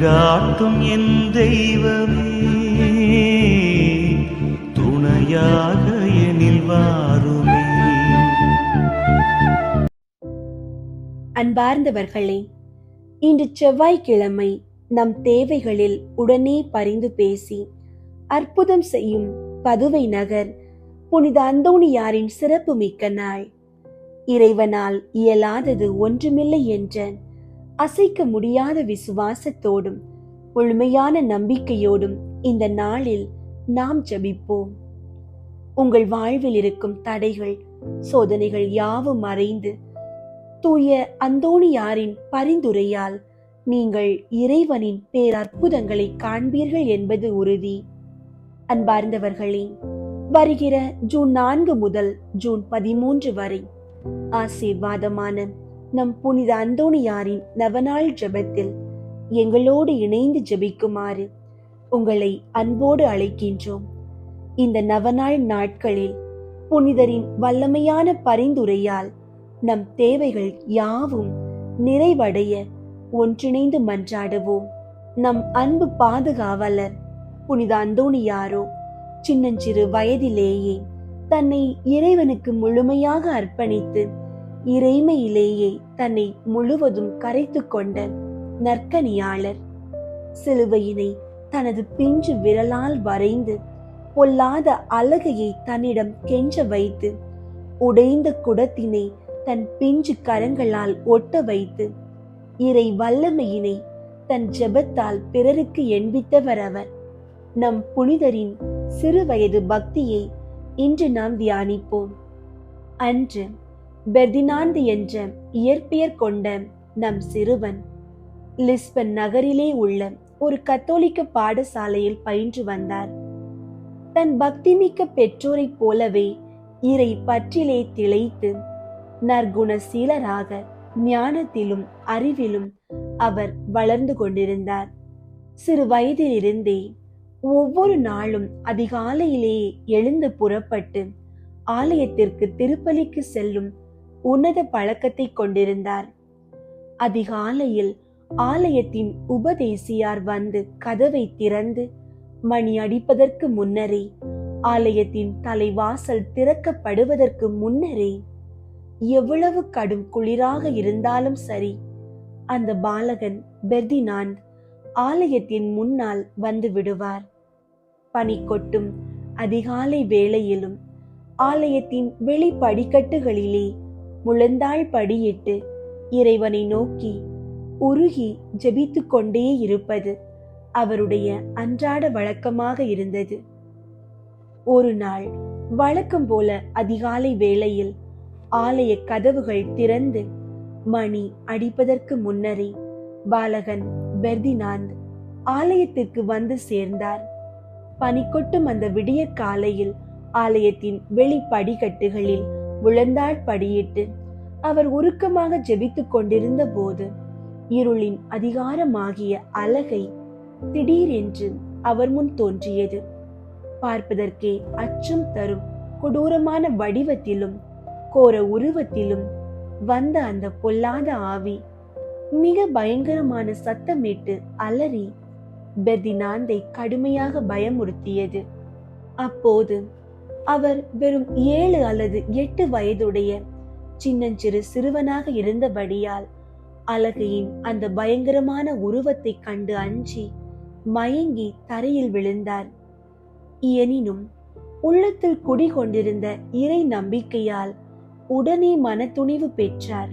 வழிகாட்டும் என் தெய்வமே, துணையாக எனில் வாருமே. அன்பார்ந்தவர்களே, இன்று செவ்வாய்க்கிழமை நம் தேவைகளில் உடனே பரிந்து பேசி அற்புதம் செய்யும் பதுவை நகர் புனித அந்தோணியாரின் சிறப்பு மிக்க நாள். இறைவனால் இயலாதது ஒன்றுமில்லை என்ற அசைக்க முடியாத விசுவாசத்தோடும் முழுமையான நம்பிக்கையோடும் இந்த நாளில் நாம் ஜெபிப்போம். உங்கள் வாழ்வில் இருக்கும் தடைகள், சோதனைகள் யாவும் மறைந்து தூய அந்தோணியாரின் பரிந்துரையால் நீங்கள் இறைவனின் பேரற்புதங்களை காண்பீர்கள் என்பது உறுதி. அன்பார்ந்தவர்களே, வருகிற ஜூன் 4 முதல் ஜூன் 13 வரை ஆசீர்வாதமான நம் புனித அந்தோணியாரின் நவநாள் ஜெபத்தில் எங்களோடு இணைந்து ஜெபிக்குமாறு உங்களை அன்போடு அழைக்கின்றோம். இந்த நவநாள் நாட்களில் புனிதரின் வல்லமையான பரிந்துரையால் நம் தேவைகள் யாவும் நிறைவடைய ஒன்றிணைந்து மன்றாடுவோம். நம் அன்பு பாதுகாவலர் புனித அந்தோணியாரோ சின்னஞ்சிறு வயதிலேயே தன்னை இறைவனுக்கு முழுமையாக அர்ப்பணித்து இறைமையிலேயே தன்னை முழுவதும் கரைத்து கொண்ட நற்கனியாளர். சிலுவையினை தனது பிஞ்சு விரலால் வரைந்து பொல்லாத அலகையை தன்னிடம் கெஞ்ச வைத்து உடைந்த குடத்தினை தன் பிஞ்சு கரங்களால் ஒட்ட வைத்து இறை வல்லமையினை தன் ஜெபத்தால் பிறருக்கு எண்பித்தவர் அவர். நம் புனிதரின் சிறு வயது பக்தியை இன்று நாம் தியானிப்போம். அன்று பெர்தினாந்து என்ற இயற்பெயர் கொண்ட நம் சிறுவன் லிஸ்பன் நகரிலே உள்ள ஒரு கத்தோலிக்க பாடசாலையில் பயின்று வந்தார். தன் பக்திமிக்க பெற்றோரைப் போலவே இறை பற்றிலே திளைத்து நற்குணசீலராக ஞானத்திலும் அறிவிலும் அவர் வளர்ந்து கொண்டிருந்தார். சிறு வயதிலிருந்தே ஒவ்வொரு நாளும் அதிகாலையிலேயே எழுந்து புறப்பட்டு ஆலயத்திற்கு திருப்பலிக்கு செல்லும் உன்னத பழக்கத்தை கொண்டிருந்தார். அதிகாலையில் ஆலயத்தின் உபதேசியார் வந்து கதவை திறந்து மணி அடிப்பதற்கு முன்னரே, ஆலயத்தின் தலைவாசல் திறக்கப்படுவதற்கு முன்னரே, எவ்வளவு கடும் குளிராக இருந்தாலும் சரி, அந்த பாலகன் பெர்தினாண்ட் ஆலயத்தின் முன்னால் வந்து விடுவார். பனி கொட்டும் அதிகாலை வேளையிலும் ஆலயத்தின் வெளி படிக்கட்டுகளிலே முழந்தாள் படியிட்டு இறைவனை நோக்கி உருகி ஜெபித்து கொண்டே இருப்பது அவருடைய அன்றாட வழக்கமாக இருந்தது. ஒரு நாள் வழக்கம் போல அதிகாலை வேளையில் ஆலய கதவுகள் திறந்து மணி அடிப்பதற்கு முன்னரே பாலகன் பெர்தினாண்ட் ஆலயத்திற்கு வந்து சேர்ந்தார். பனிக்கொட்டும் அந்த விடிய காலையில் ஆலயத்தின் வெளி படிக்கட்டுகளில் முழந்தாள் படியிட்டு அவர் உருக்கமாக ஜெபித்துக் கொண்டிருந்த போது இருளின் அதிகாரமாகிய அலகை திடீரென்று அவர் முன் தோன்றியது. பார்ப்பதற்கே அச்சம் தரும் கொடூரமான வடிவத்திலும் கோர உருவத்திலும் வந்த அந்த பொல்லாத ஆவி மிக பயங்கரமான சத்தமிட்டு அலறி பெர்தினாந்தை கடுமையாக பயமுறுத்தியது. அப்போது அவர் வெறும் 7 அல்லது 8 வயதுடைய சின்னஞ்சிறு சிறுவனாக இருந்தபடியால் அலகையின் அந்த பயங்கரமான உருவத்தை கண்டு அஞ்சி மயங்கி தரையில் விழுந்தார். எனினும் உள்ளத்தில் குடிகொண்டிருந்த இறை நம்பிக்கையால் உடனே மனத்துணிவு பெற்றார்.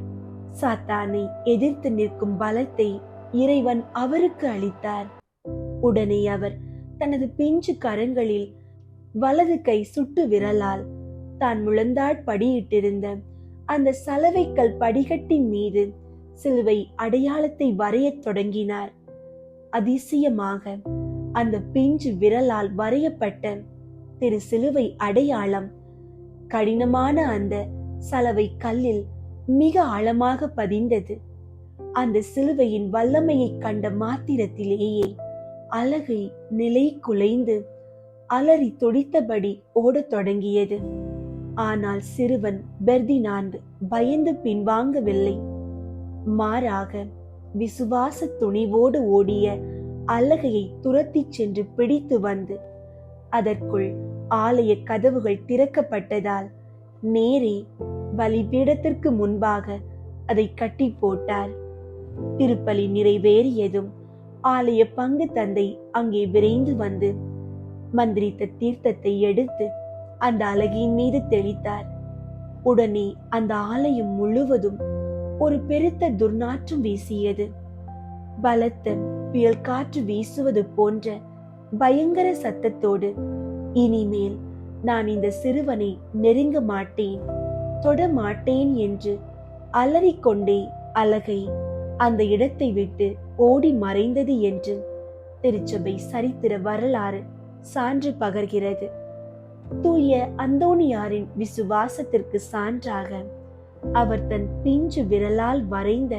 சாத்தானை எதிர்த்து நிற்கும் பலத்தை இறைவன் அவருக்கு அளித்தார். உடனே அவர் தனது பிஞ்சு கரங்களில் வலது கை சுட்டு விரலால் தான் முழந்தாள் படியிட்டிருந்த அந்த சலவைக்கல் படிகட்டின் மீது சிலுவை அடையாளத்தை வரையத் தொடங்கினார். அதிசயமாக அந்த பிஞ்சு விரலால் வரையப்பட்ட திரு சிலுவை அடையாளம் கடினமான அந்த சலவை கல்லில் மிக ஆழமாக பதிந்தது. அந்த சிலுவையின் வல்லமையை கண்ட மாத்திரத்திலேயே அலகை நிலை குலைந்து அலறி துடித்தபடி ஓடத் தொடங்கியது. ஆனால் சிறுவன் பெர்தினாண்ட் பயந்து பின்வாங்கவில்லை. மாறாக விசுவாச துணிவோடு ஓடிய அலகையை துரத்திச் சென்று பிடித்து வந்து அதற்குள் ஆலய கதவுகள் திறக்கப்பட்டதால் நேரே பலிபீடத்திற்கு முன்பாக அதை கட்டி போட்டார். திருப்பலி நிறைவேறியதும் ஆலய பங்கு தந்தை அங்கே விரைந்து வந்து மந்திரித்த தீர்த்தத்தை எடுத்து அந்த அலகையின் மீது தெளித்தார். உடனே அந்த ஆலயம் முழுவதும் ஒரு பெருத்த துர்நாற்றம் வீசியது. பலத்த புயல் காற்று வீசுவது போன்ற பயங்கர சத்தத்தோடு, இனிமேல் நான் இந்த சிறுவனை நெருங்க மாட்டேன், தொட மாட்டேன் என்று அலறிக்கொண்டே அலகை அந்த இடத்தை விட்டு ஓடி மறைந்தது என்று திருச்சபை சரித்திர வரலாறு சான்று பகர்கிறது. தூய அந்தோணியாரின் விசுவாசத்திற்கு சான்றாக அவர் தன் பிஞ்சு விரலால் வரைந்த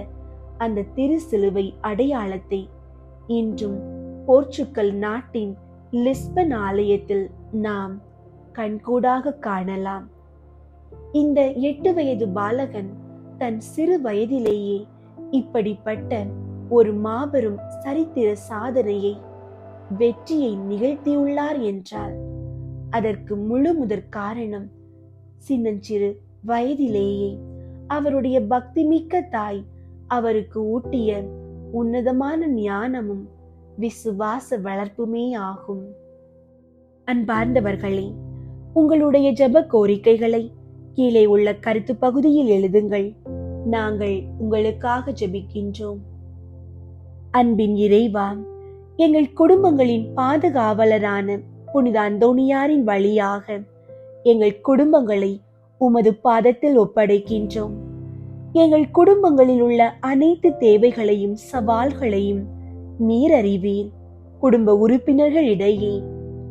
அந்த திருசிலுவை அடையாளத்தை இன்றும் போர்ச்சுகல் நாட்டின் லிஸ்பன் ஆலயத்தில் நாம் கண்கூடாக காணலாம். இந்த 8 வயது பாலகன் தன் சிறு வயதிலேயே இப்படிப்பட்ட ஒரு மாபெரும் சரித்திர சாதனையை, வெற்றியை நிகழ்த்தியுள்ளார் என்றால் அதற்கு முழு முதற் காரணம் சின்னஞ்சிறு வயதிலேயே அவருடைய பக்திமிக்க தாய் அவருக்கு ஊட்டிய உன்னதமான ஞானமும் விசுவாச வளர்ப்புமே ஆகும். அன்பார்ந்தவர்களே, உங்களுடைய ஜெப கோரிக்கைகளை கீழே உள்ள கருத்து பகுதியில் எழுதுங்கள். நாங்கள் உங்களுக்காக ஜெபிக்கின்றோம். அன்பின் இறைவா, எங்கள் குடும்பங்களின் பாதுகாவலரான புனித அந்தோணியாரின் வழியாக எங்கள் குடும்பங்களை உமது பாதத்தில் ஒப்படைக்கின்றோம். எங்கள் குடும்பங்களில் உள்ள அனைத்து தேவைகளையும் சவால்களையும் நீர் அறிவீர். குடும்ப உறுப்பினர்களிடையே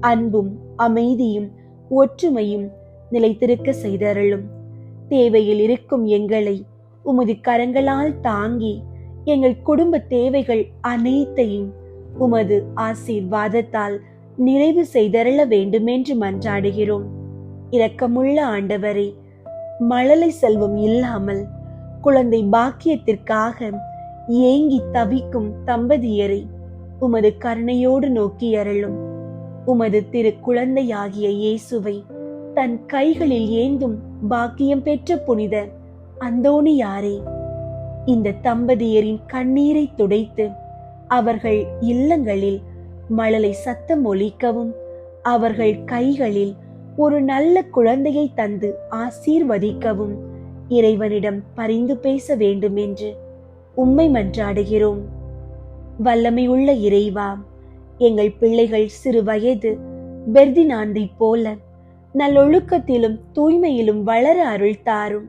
அன்பும் அமைதியும் ஒற்றுமையும் நிலைத்திருக்க செய்தருளும். தேவையில் இருக்கும் எங்களை உமது கரங்களால் தாங்கி எங்கள் குடும்ப தேவைகள் அனைத்தையும் உமது ஆசீர்வாதத்தால் நிறைவு செய்தருள வேண்டுமென்று மன்றாடுகிறோம். இரக்கமுள்ள ஆண்டவரே, மழலை செல்வம் இல்லாமல் குழந்தை பாக்கியத்திற்காக ஏங்கி தவிக்கும் தம்பதியரை உமது கருணையோடு நோக்கி அருளும். உமது திரு குழந்தையாகிய இயேசுவை தன் கைகளில் ஏந்தும் பாக்கியம் பெற்ற புனித அந்தோணியாரே, இந்த தம்பதியரின் கண்ணீரை துடைத்து அவர்கள் இல்லங்களில் மழலை சத்தம் ஒலிக்கவும், அவர்கள் கைகளில் ஒரு நல்ல குழந்தையை தந்து ஆசீர்வதிக்கவும் இறைவனிடம் பரிந்து பேச வேண்டும் என்று உம்மை மன்றாடுகிறோம். வல்லமையுள்ள இறைவா, எங்கள் பிள்ளைகள் சிறு வயது பெர்தினாந்தை போல நல்லொழுக்கத்திலும் தூய்மையிலும் வளர அருள் தாரும்.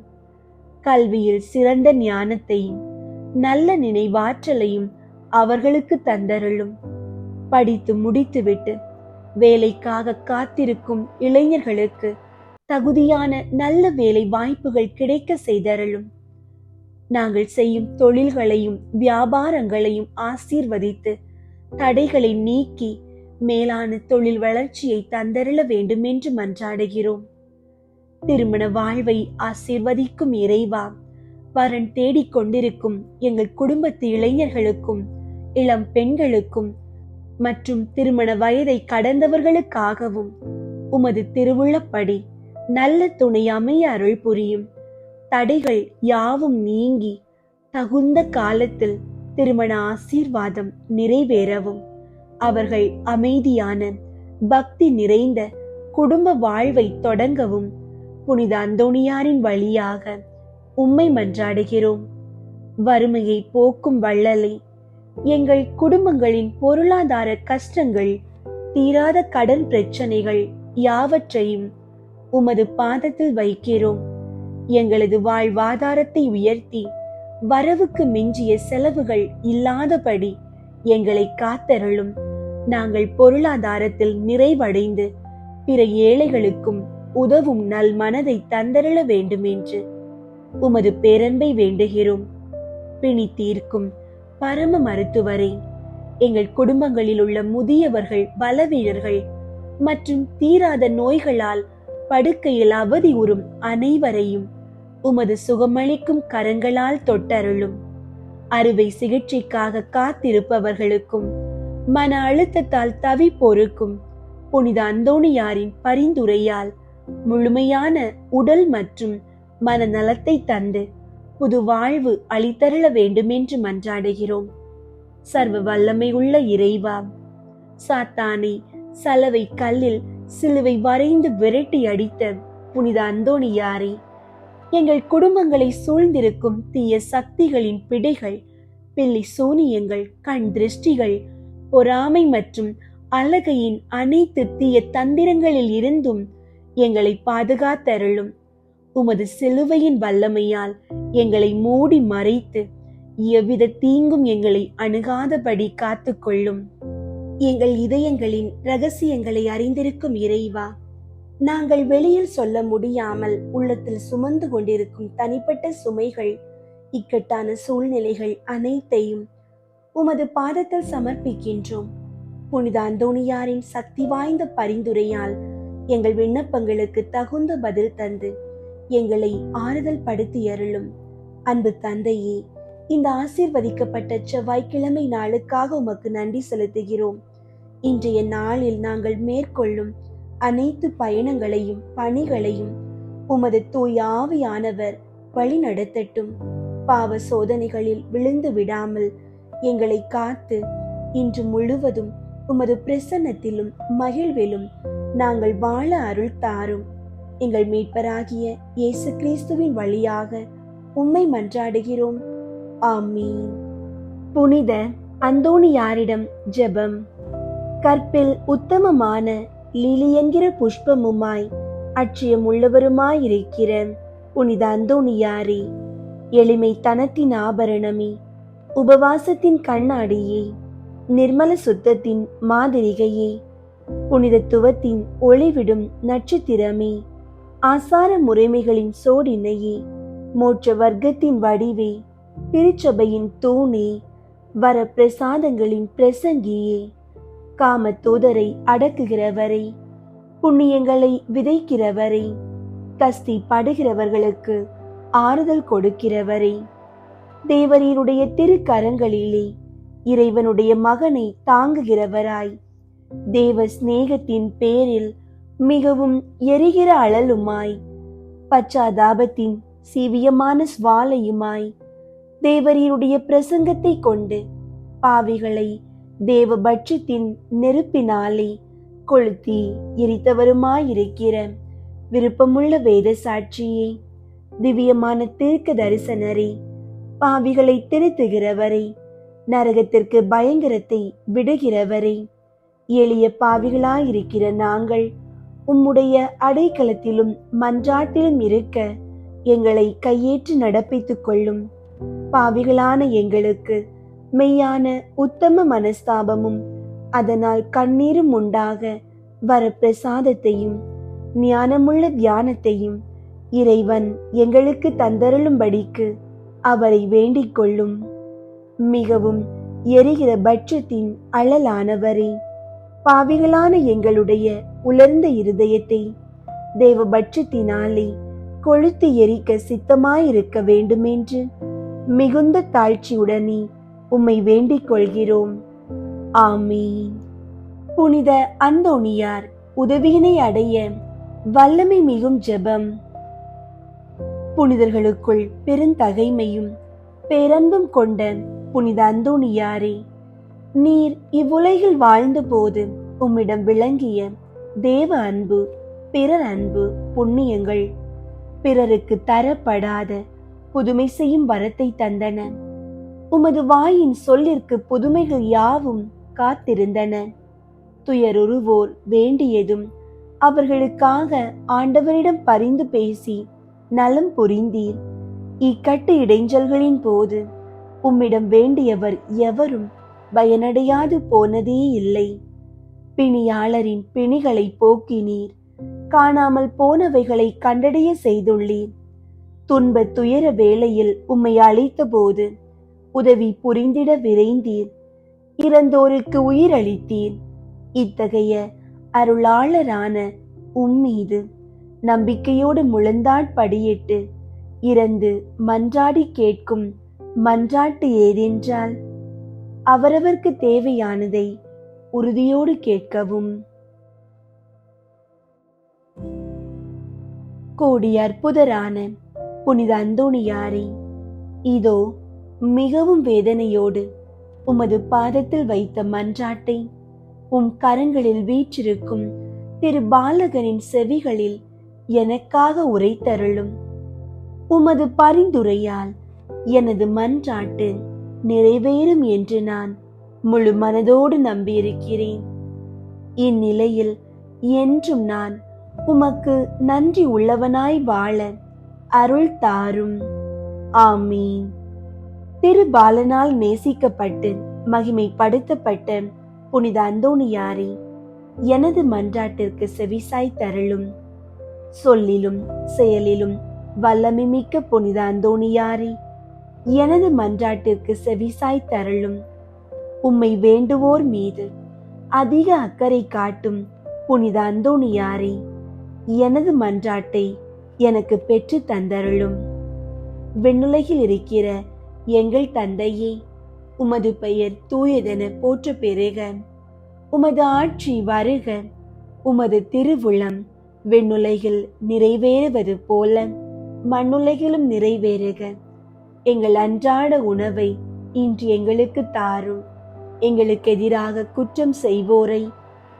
கல்வியில் சிறந்த ஞானத்தையும் நல்ல நினைவாற்றலையும் அவர்களுக்கு தந்தருளும். படித்து முடித்துவிட்டு வேலைக்காக காத்திருக்கும் இளைஞர்களுக்கு தகுதியான நல்ல வேலை வாய்ப்புகள் கிடைக்க செய்தருளும். நாங்கள் செய்யும் தொழில்களையும் வியாபாரங்களையும் ஆசீர்வதித்து தடைகளை நீக்கி மேலான தொழில் வளர்ச்சியை தந்தருள வேண்டும் என்று மன்றாடுகிறோம். திருமண வாழ்வை ஆசீர்வதிக்கும் இறைவா, வரன் தேடிக்கொண்டிருக்கும் எங்கள் குடும்பத்து இளைஞர்களுக்கும் இளம் பெண்களுக்கும் மற்றும் திருமண வயதை கடந்தவர்களுக்காகவும் உமது திருவுள்ளப்படி நல்ல துணை அமைய அருள் புரியும். தடைகள் யாவும் நீங்கி தகுந்த காலத்தில் திருமண ஆசீர்வாதம் நிறைவேறவும், அவர்கள் அமைதியான பக்தி நிறைந்த குடும்ப வாழ்வை தொடங்கவும் புனித அந்தோணியாரின் வழியாக உம்மை மன்றாடுகிறோம். வறுமையை போக்கும் வள்ளலே, எங்கள் குடும்பங்களின் பொருளாதார கஷ்டங்கள், தீராத கடன் பிரச்சனைகள் யாவற்றையும் உமது பாதத்தில் வைக்கிறோம். எங்களது வாழ்வாதாரத்தை உயர்த்தி வரவுக்கு மிஞ்சிய செலவுகள் இல்லாதபடி எங்களை காத்தருளும். நாங்கள் பொருளாதாரத்தில் நிறைவடைந்து பிற ஏழைகளுக்கும் உதவும் நல் மனதை தந்தருள வேண்டும் என்று உமது பேரன்பை வேண்டுகிறோம். பிணி தீர்க்கும் பரம மருத்துவரே, எங்கள் குடும்பங்களில் உள்ள முதியவர்கள், பலவீனர்கள் மற்றும் தீராத நோய்களால் படுக்கையில் அவதி உறும் அனைவரையும் உமது சுகமளிக்கும் கரங்களால் தொட்டருளும். அறுவை சிகிச்சைக்காக காத்திருப்பவர்களுக்கும் மன அழுத்தத்தால் தவிப்போருக்கும் புனித அந்தோணியாரின் பரிந்துரையால் முழுமையான உடல் மற்றும் மனநலத்தை தந்து புது வாழ்வு அளித்தருள வேண்டுமென்று மன்றாடுகிறோம். சர்வ வல்லமை உள்ள இறைவா, சாத்தானை சலவை கல்லில் சிலுவை வரைந்து விரட்டி அடித்த புனித அந்தோணியாரே, எங்கள் குடும்பங்களை சூழ்ந்திருக்கும் தீய சக்திகளின் பிடிகள், பில்லி சூனியங்கள், கண் திருஷ்டிகள், பொறாமை மற்றும் அழகையின் அனைத்து தீய தந்திரங்களில் இருந்தும் எங்களை பாதுகாத்தருளும். உமது சிலுவையின் வல்லமையால் எங்களை மூடி மறைத்து எவ்வித தீங்கும் எங்களை அணுகாதபடி காத்துக்கொள்ளும். எங்கள் இதயங்களின் இரகசியங்களை அறிந்திருக்கும் இறைவா, நாங்கள் வெளியில் சொல்ல முடியாமல் உள்ளத்தில் சுமந்து கொண்டிருக்கும் தனிப்பட்ட சுமைகள், இக்கட்டான சூழ்நிலைகள் அனைத்தையும் உமது பாதத்தில் சமர்ப்பிக்கின்றோம். புனித அந்தோணியாரின் சக்தி வாய்ந்த பரிந்துரையால் எங்கள் விண்ணப்பங்களுக்கு தகுந்த பதில் தந்து எங்களை ஆறுதல் படுத்தி அருளும். அன்பு தந்தையே, இந்த ஆசீர்வதிக்கப்பட்ட செவ்வாய்க்கிழமை நாளுக்காக உமக்கு நன்றி செலுத்துகிறோம். இன்றைய நாளில் நாங்கள் மேற்கொள்ளும் அனைத்து பயணங்களையும் பணிகளையும் உமது தூய ஆவியானவர் வழி நடத்தட்டும். பாவ சோதனைகளில் விழுந்து விடாமல் எங்களை காத்து இன்று முழுவதும் உமது பிரசன்னத்திலும் மகிழ்விலும் நாங்கள் வாழ அருள் தாரும். எங்கள் மீட்பராகிய இயேசு கிறிஸ்துவின் வழியாக உம்மை மன்றாடுகிறோம். ஆமீன். புனித அந்தோணியாரிடம் ஜெபம். கற்பில் உத்தமமான லிலி என்கிற புஷ்பமுமாய் அட்சயம் உள்ளவருமாயிருக்கிற புனித அந்தோணியாரே, எளிமை தனத்தின் ஆபரணமே, உபவாசத்தின் கண்ணாடியே, நிர்மல சுத்தத்தின் மாதிரிகையே, புனிதத்துவத்தின் ஒளிவிடும் நட்சத்திரமே, ஆசார முறைமைகளின் சோடினையே, மோட்ச வர்க்கத்தின் வடிவே, திருச்சபையின் தூணே, வர பிரசாதங்களின் பிரசங்கியே, காம தூதரை அடக்குகிறவரை, புண்ணியங்களை விதைக்கிறவரை, கஸ்தி படுகிறவர்களுக்கு ஆறுதல் கொடுக்கிறவரை, தேவரீருடைய திருக்கரங்களிலே இறைவனுடைய மகனை தாங்குகிறவராய், தேவ சிநேகத்தின் பேரில் மிகவும் எரிகிற அழலுமாய், பச்சாதாபத்தின் சீவியமான சுவாலையுமாய், தேவரீருடைய பிரசங்கத்தை கொண்டு பாவிகளை தேவ பட்சத்தின் நெருப்பினாலே கொளுத்தி எரித்தவருமாயிருக்கிற விருப்பமுள்ள வேத சாட்சியே, திவ்யமான தீர்க்க தரிசனரே, பாவிகளை திருத்துகிறவரை, நரகத்திற்கு பயங்கரத்தை விடுகிறவரை, எளிய பாவிகளாயிருக்கிற நாங்கள் உம்முடைய அடைக்கலத்திலும் மன்றாட்டிலும் இருக்க எங்களை கையேற்று நடப்பித்துக் கொள்ளும். பாவிகளான எங்களுக்கு மெய்யான உத்தம மனஸ்தாபமும் அதனால் கண்ணீரும் உண்டாக வரப்பிரசாதத்தையும் ஞானமுள்ள தியானத்தையும் இறைவன் எங்களுக்கு தந்தருளும்படிக்கு அவரை வேண்டிக் கொள்ளும். மிகவும் எரிகிற பட்சத்தின் அழலானவரே, பாவிகளான எங்களுடைய உலர்ந்த இருதயத்தை தேவ பட்சத்தினாலே கொளுத்து எரிக்க சித்தமாயிருக்க வேண்டுமென்று மிகுந்த தாழ்ச்சியுடனே உம்மை வேண்டிக் கொள்கிறோம். ஆமீன். புனித அந்தோணியார் உதவியினை அடைய வல்லமை மிகும் ஜெபம். புனிதர்களுக்குள் பெருந்தகைமையும் பேரன்பும் கொண்ட புனித அந்தோணியாரே, நீர் இவ்வுலகில் வாழ்ந்தபோது உம்மிடம் விளங்கிய தேவ அன்பு, பிறர் அன்பு, புண்ணியங்கள் பிறருக்கு தரப்படாத புதுமை செய்யும் வரத்தை தந்தன. உமது வாயின் சொல்லிற்கு புதுமைகள் யாவும் காத்திருந்தன. துயருருவோர் வேண்டியதும் அவர்களுக்காக ஆண்டவரிடம் பரிந்து பேசி நலம் புரிந்தீர். இக்கட்டு இடைஞ்சல்களின் போது உம்மிடம் வேண்டியவர் எவரும் பயனடையாது போனதே இல்லை. பிணியாளரின் பிணிகளை போக்கினீர். காணாமல் போனவைகளை கண்டடைய செய்துள்ளீர். துன்ப துயர வேளையில் உம்மை அழைத்த போது உதவி புரிந்திட விரைந்தீர். இறந்தோருக்கு உயிரளித்தீர். இத்தகைய அருளாளரான உம்மீது நம்பிக்கையோடு முழந்தாட்படியிட்டு இறந்து மன்றாடி கேட்கும் மன்றாட்டு ஏதென்றால், அவரவர்க்கு தேவையானதை உறுதியோடு கேட்கவும். கோடி அற்புதரான புனித அந்தோணியாரே, இதோ மிகவும் வேதனையோடு உமது பாதத்தில் வைத்த மன்றாட்டை கரங்களில் வீற்றிருக்கும் திரு பாலகனின் செவிகளில் எனக்காக உரைத்தருளும். உமது பரிந்துரையால் எனது மன்றாட்டு நிறைவேறும் என்று நான் முழு மனதோடு நம்பியிருக்கிறேன். இந்நிலையில் என்றும் நான் உமக்கு நன்றி உள்ளவனாய் வாழ அருள் தாரும். ஆமீன். திரு பாலனால் நேசிக்கப்பட்டு மகிமைப்படுத்தப்பட்ட புனித அந்தோணியாரே, எனது மன்றாட்டிற்கு செவிசாய் தருளும். சொல்லிலும் செயலிலும் வல்லமை மிக்க புனித அந்தோணியாரே, எனது மன்றாட்டிற்கு செவிசாய் தருளும். உம்மை வேண்டுவோர் மீது அதிக அக்கறை காட்டும் புனித அந்தோணியாரே, எனது மன்றாட்டை எனக்கு பெற்று தந்தருளும். விண்ணுலகில் இருக்கிற எங்கள் தந்தையே, உமது பெயர் தூயதென போற்ற பெறுக. உமது ஆட்சி வருக. உமது திருவுளம் விண்ணுலகில் நிறைவேறுவது போல மண்ணுலகிலும் நிறைவேறுக. எங்கள் அன்றாட உணவை இன்று எங்களுக்கு தாரும். எங்களுக்கு எதிராக குற்றம் செய்வோரை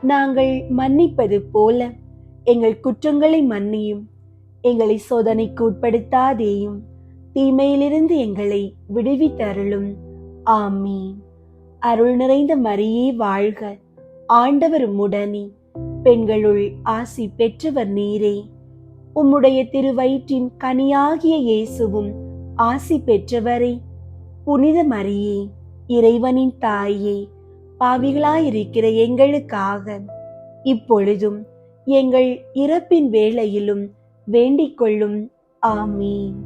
நாங்கள் மன்னிப்பது போல எங்கள் குற்றங்களை மன்னியும். எங்களை சோதனைக்கு உட்படுத்தாதேயும், தீமையிலிருந்து எங்களை விடுவித்தருளும். ஆமீன். அருள் நிறைந்த மரியே வாழ்க. ஆண்டவர் உம்முடனே, பெண்களுள் ஆசி பெற்றவர் நீரே. உம்முடைய திருவயிற்றின் கனியாகிய இயேசுவும் ஆசி பெற்றவரே. புனித மரியே, இறைவனின் தாயே, பாவிகளாயிருக்கிற எங்களுக்காக இப்பொழுதும் எங்கள் இறப்பின் வேளையிலும் வேண்டிக் கொள்ளும். ஆமீன்.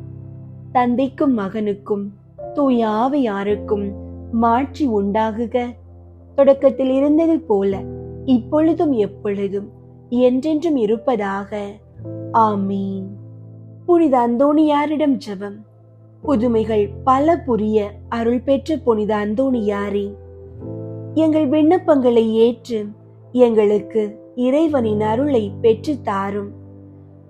தந்தைக்கும் மகனுக்கும் தூய ஆவியாருக்கும் மாட்சி உண்டாகுக. தொடக்கத்தில் இருந்தது போல இப்பொழுதும் எப்பொழுதும் என்றென்றும் இருப்பதாக. ஆமீன். புனித அந்தோணியாரிடம் ஜெபம். புதுமைகள் பல புரிய அருள் பெற்ற புனித அந்தோணியாரே, எங்கள் விண்ணப்பங்களை ஏற்று எங்களுக்கு இறைவனின் அருளை பெற்று தாரும்.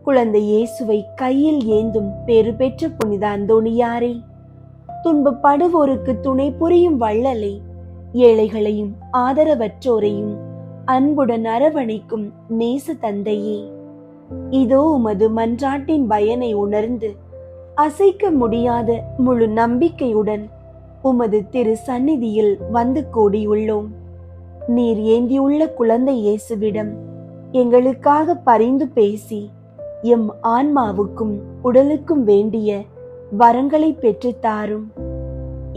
குழந்தை இயேசுவை கையில் ஏந்தும் பேறு பெற்ற புனித அந்தோணியாரே, துன்பப்படுவோருக்கு துணை புரியும் வள்ளலை, ஏழைகளையும் ஆதரவற்றோரையும் அன்புடன் அரவணைக்கும் நேச தந்தையே, இதோ உமது மன்றாட்டின் பயனை உணர்ந்து அசைக்க முடியாத முழு நம்பிக்கையுடன் உமது திரு சந்நிதியில் வந்து கூடியுள்ளோம். நீர் ஏந்தியுள்ள குழந்தை இயேசுவிடம் எங்களுக்காக பரிந்து பேசி எம் ஆன்மாவுக்கும் உடலுக்கும் வேண்டிய வரங்களை பெற்று தாரும்.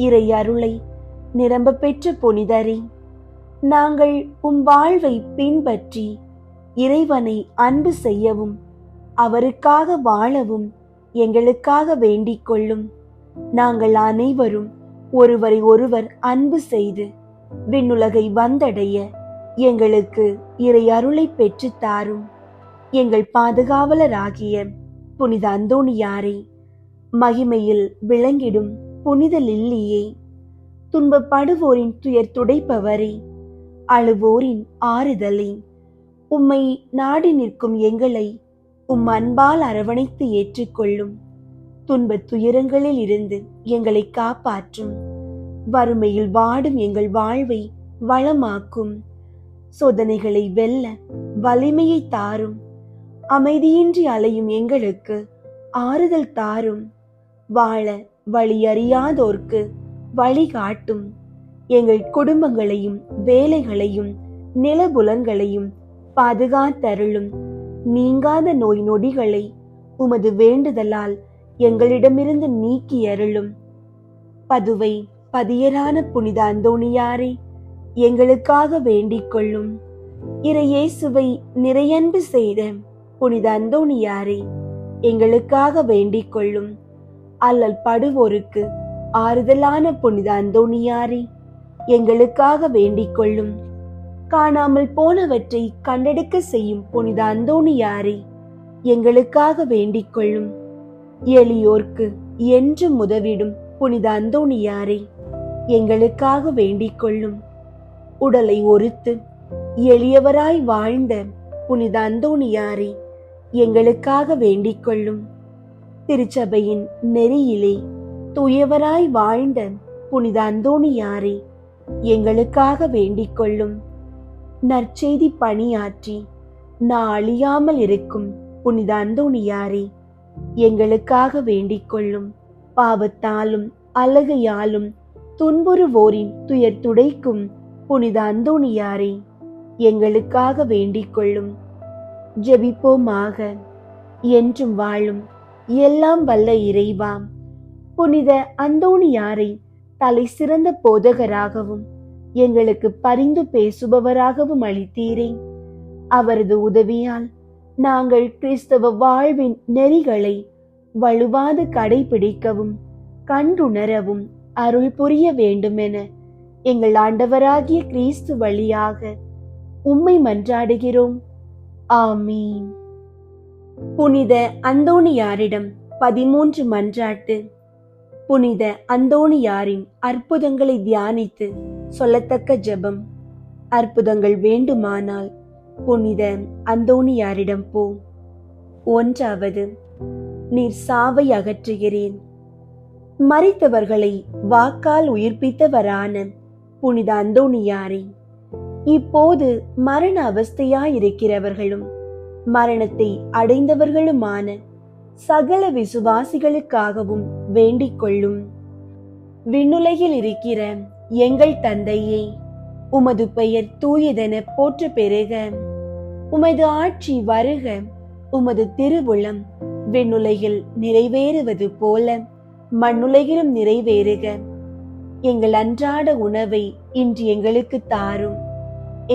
இறை அருளை நிரம்ப பெற்ற புனிதரே, நாங்கள் வாழ்வை பின்பற்றி இறைவனை அன்பு செய்யவும் அவருக்காக வாழவும் எங்களுக்காக வேண்டிக் கொள்ளும். நாங்கள் அனைவரும் ஒருவரை ஒருவர் அன்பு செய்து விண்ணுலகை வந்தடைய எங்களுக்கு இறை அருளை பெற்று தாரும். எங்கள் பாதுகாவலராகிய புனித அந்தோணியாரே, மகிமையில் விளங்கிடும் புனித லில்லியே, துன்பப்படுவோரின் துயர் துடைப்பவரே, அழுவோரின் ஆறுதலே, உம்மை நாடி நிற்கும் எங்களை அன்பால் அரவணைத்து ஏற்றுக்கொள்ளும். துன்பத் துயரங்களில் இருந்து எங்களை காப்பாற்றும். வறுமையில் வாடும் எங்கள் வாழ்வை வளமாக்கும். சோதனைகளை வெல்ல வலிமையை தாரும். அமைதியின்றி அலையும் எங்களுக்கு ஆறுதல் தாரும். வாழ வழி அறியாதோர்க்கு வழிகாட்டும். எங்கள் குடும்பங்களையும் வேலைகளையும் நிலபுலன்களையும் பாதுகாத்தருளும். நீங்காத நோய் நொடிகளை உமது வேண்டுதலால் எங்களிடமிருந்து நீக்கி அருளும். பதுவை பதியரான புனித அந்தோணியாரே, எங்களுக்காக வேண்டிக் கொள்ளும். இறையேசுவை நிறையன்பு செய்த புனித அந்தோணியாரே, எங்களுக்காக வேண்டிக் கொள்ளும். அல்லல் படுவோருக்கு ஆறுதலான புனித அந்தோணியாரே, எங்களுக்காக வேண்டிக் கொள்ளும். காணாமல் போனவற்றை கண்டெடுக்க செய்யும் புனித அந்தோணியாரே, எங்களுக்காக வேண்டிக் கொள்ளும். எளியோர்க்கு என்றும் உதவிடும் புனித அந்தோணியாரே, எங்களுக்காக வேண்டிக் கொள்ளும். உடலை ஒருத்து எளியவராய் வாழ்ந்த புனித அந்தோணியாரே, எங்களுக்காக வேண்டிக் கொள்ளும். திருச்சபையின் நெறியிலே தூயவராய் வாழ்ந்த புனித அந்தோணியாரே, எங்களுக்காக வேண்டிக் கொள்ளும். நற்செய்தி பணியாற்றி நான் அழியாமல் இருக்கும் புனித அந்தோணியாரே, எங்களுக்காக வேண்டிக் கொள்ளும். பாவத்தாலும் அலகையாலும் துன்புறுவோரின் துயர் துடைக்கும் புனித அந்தோணியாரே, எங்களுக்காக வேண்டிக் கொள்ளும். ஜெபிப்போமாக. என்றும் வாழும் எல்லாம் வல்ல இறைவா, புனித அந்தோணியாரை தலை சிறந்த போதகராகவும் எங்களுக்கு பரிந்து பேசுபவராகவும் அளித்தீரே. அவரது உதவியால் நாங்கள் கிறிஸ்தவ வாழ்வின் நெறிகளை வலுவாது கடைபிடிக்கவும் கண்டுணரவும் அருள் புரிய வேண்டுமென எங்கள் ஆண்டவராகிய கிறிஸ்து வழியாக உம்மை மன்றாடுகிறோம். ஆமீன். புனித அந்தோணியாரிடம் 13 மன்றாட்டு. புனித அந்தோணியாரின் அற்புதங்களை தியானித்து சொல்லத்தக்க ஜெபம். அற்புதங்கள் வேண்டுமானால் புனித அந்தோணியாரிடம் போ. 1. நீர் சாவை அகற்றுகிறேன். மரித்தவர்களை வாக்கால் உயிர்ப்பித்தவரான புனித அந்தோணியாரே, இப்போது மரண அவஸ்தையாயிருக்கிறவர்களும் மரணத்தை அடைந்தவர்களுமான சகல விசுவாசிகளுக்காகவும் வேண்டிக் கொள்ளும். விண்ணுலகில் இருக்கிற எங்கள் தந்தையே, உமது பெயர் தூயதென போற்ற பெருக. உமது ஆட்சி வருக. உமது திருவுளம் விண்ணுலகில் நிறைவேறுவது போல மண்ணுலகிலும் நிறைவேறுக. எங்கள் அன்றாட உணவை இன்று எங்களுக்கு தாரும்.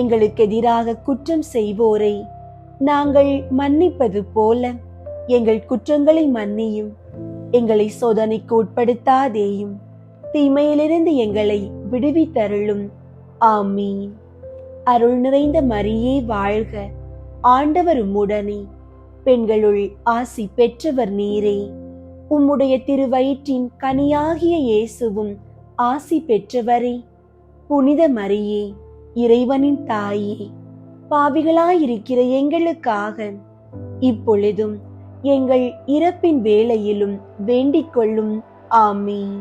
எங்களுக்கு எதிராக குற்றம் செய்வோரை நாங்கள் மன்னிப்பது போல எங்கள் குற்றங்களை மன்னியும். எங்களை சோதனைக்கு உட்படுத்தாதேயும், தீமையிலிருந்து எங்களை விடுவித்தருளும். ஆமீன். அருள் நிறைந்த மரியே வாழ்க. ஆண்டவர் உம்முடனே, பெண்களுள் ஆசி பெற்றவர் நீரே. உம்முடைய திருவயிற்றின் கனியாகிய இயேசுவும் ஆசி பெற்றவரே. புனித மரியே, இறைவனின் தாயே, பாவிகளாயிருக்கிற எங்களுக்காக இப்பொழுதும் எங்கள் இறப்பின் வேளையிலும் வேண்டிக் கொள்ளும். ஆமீன்.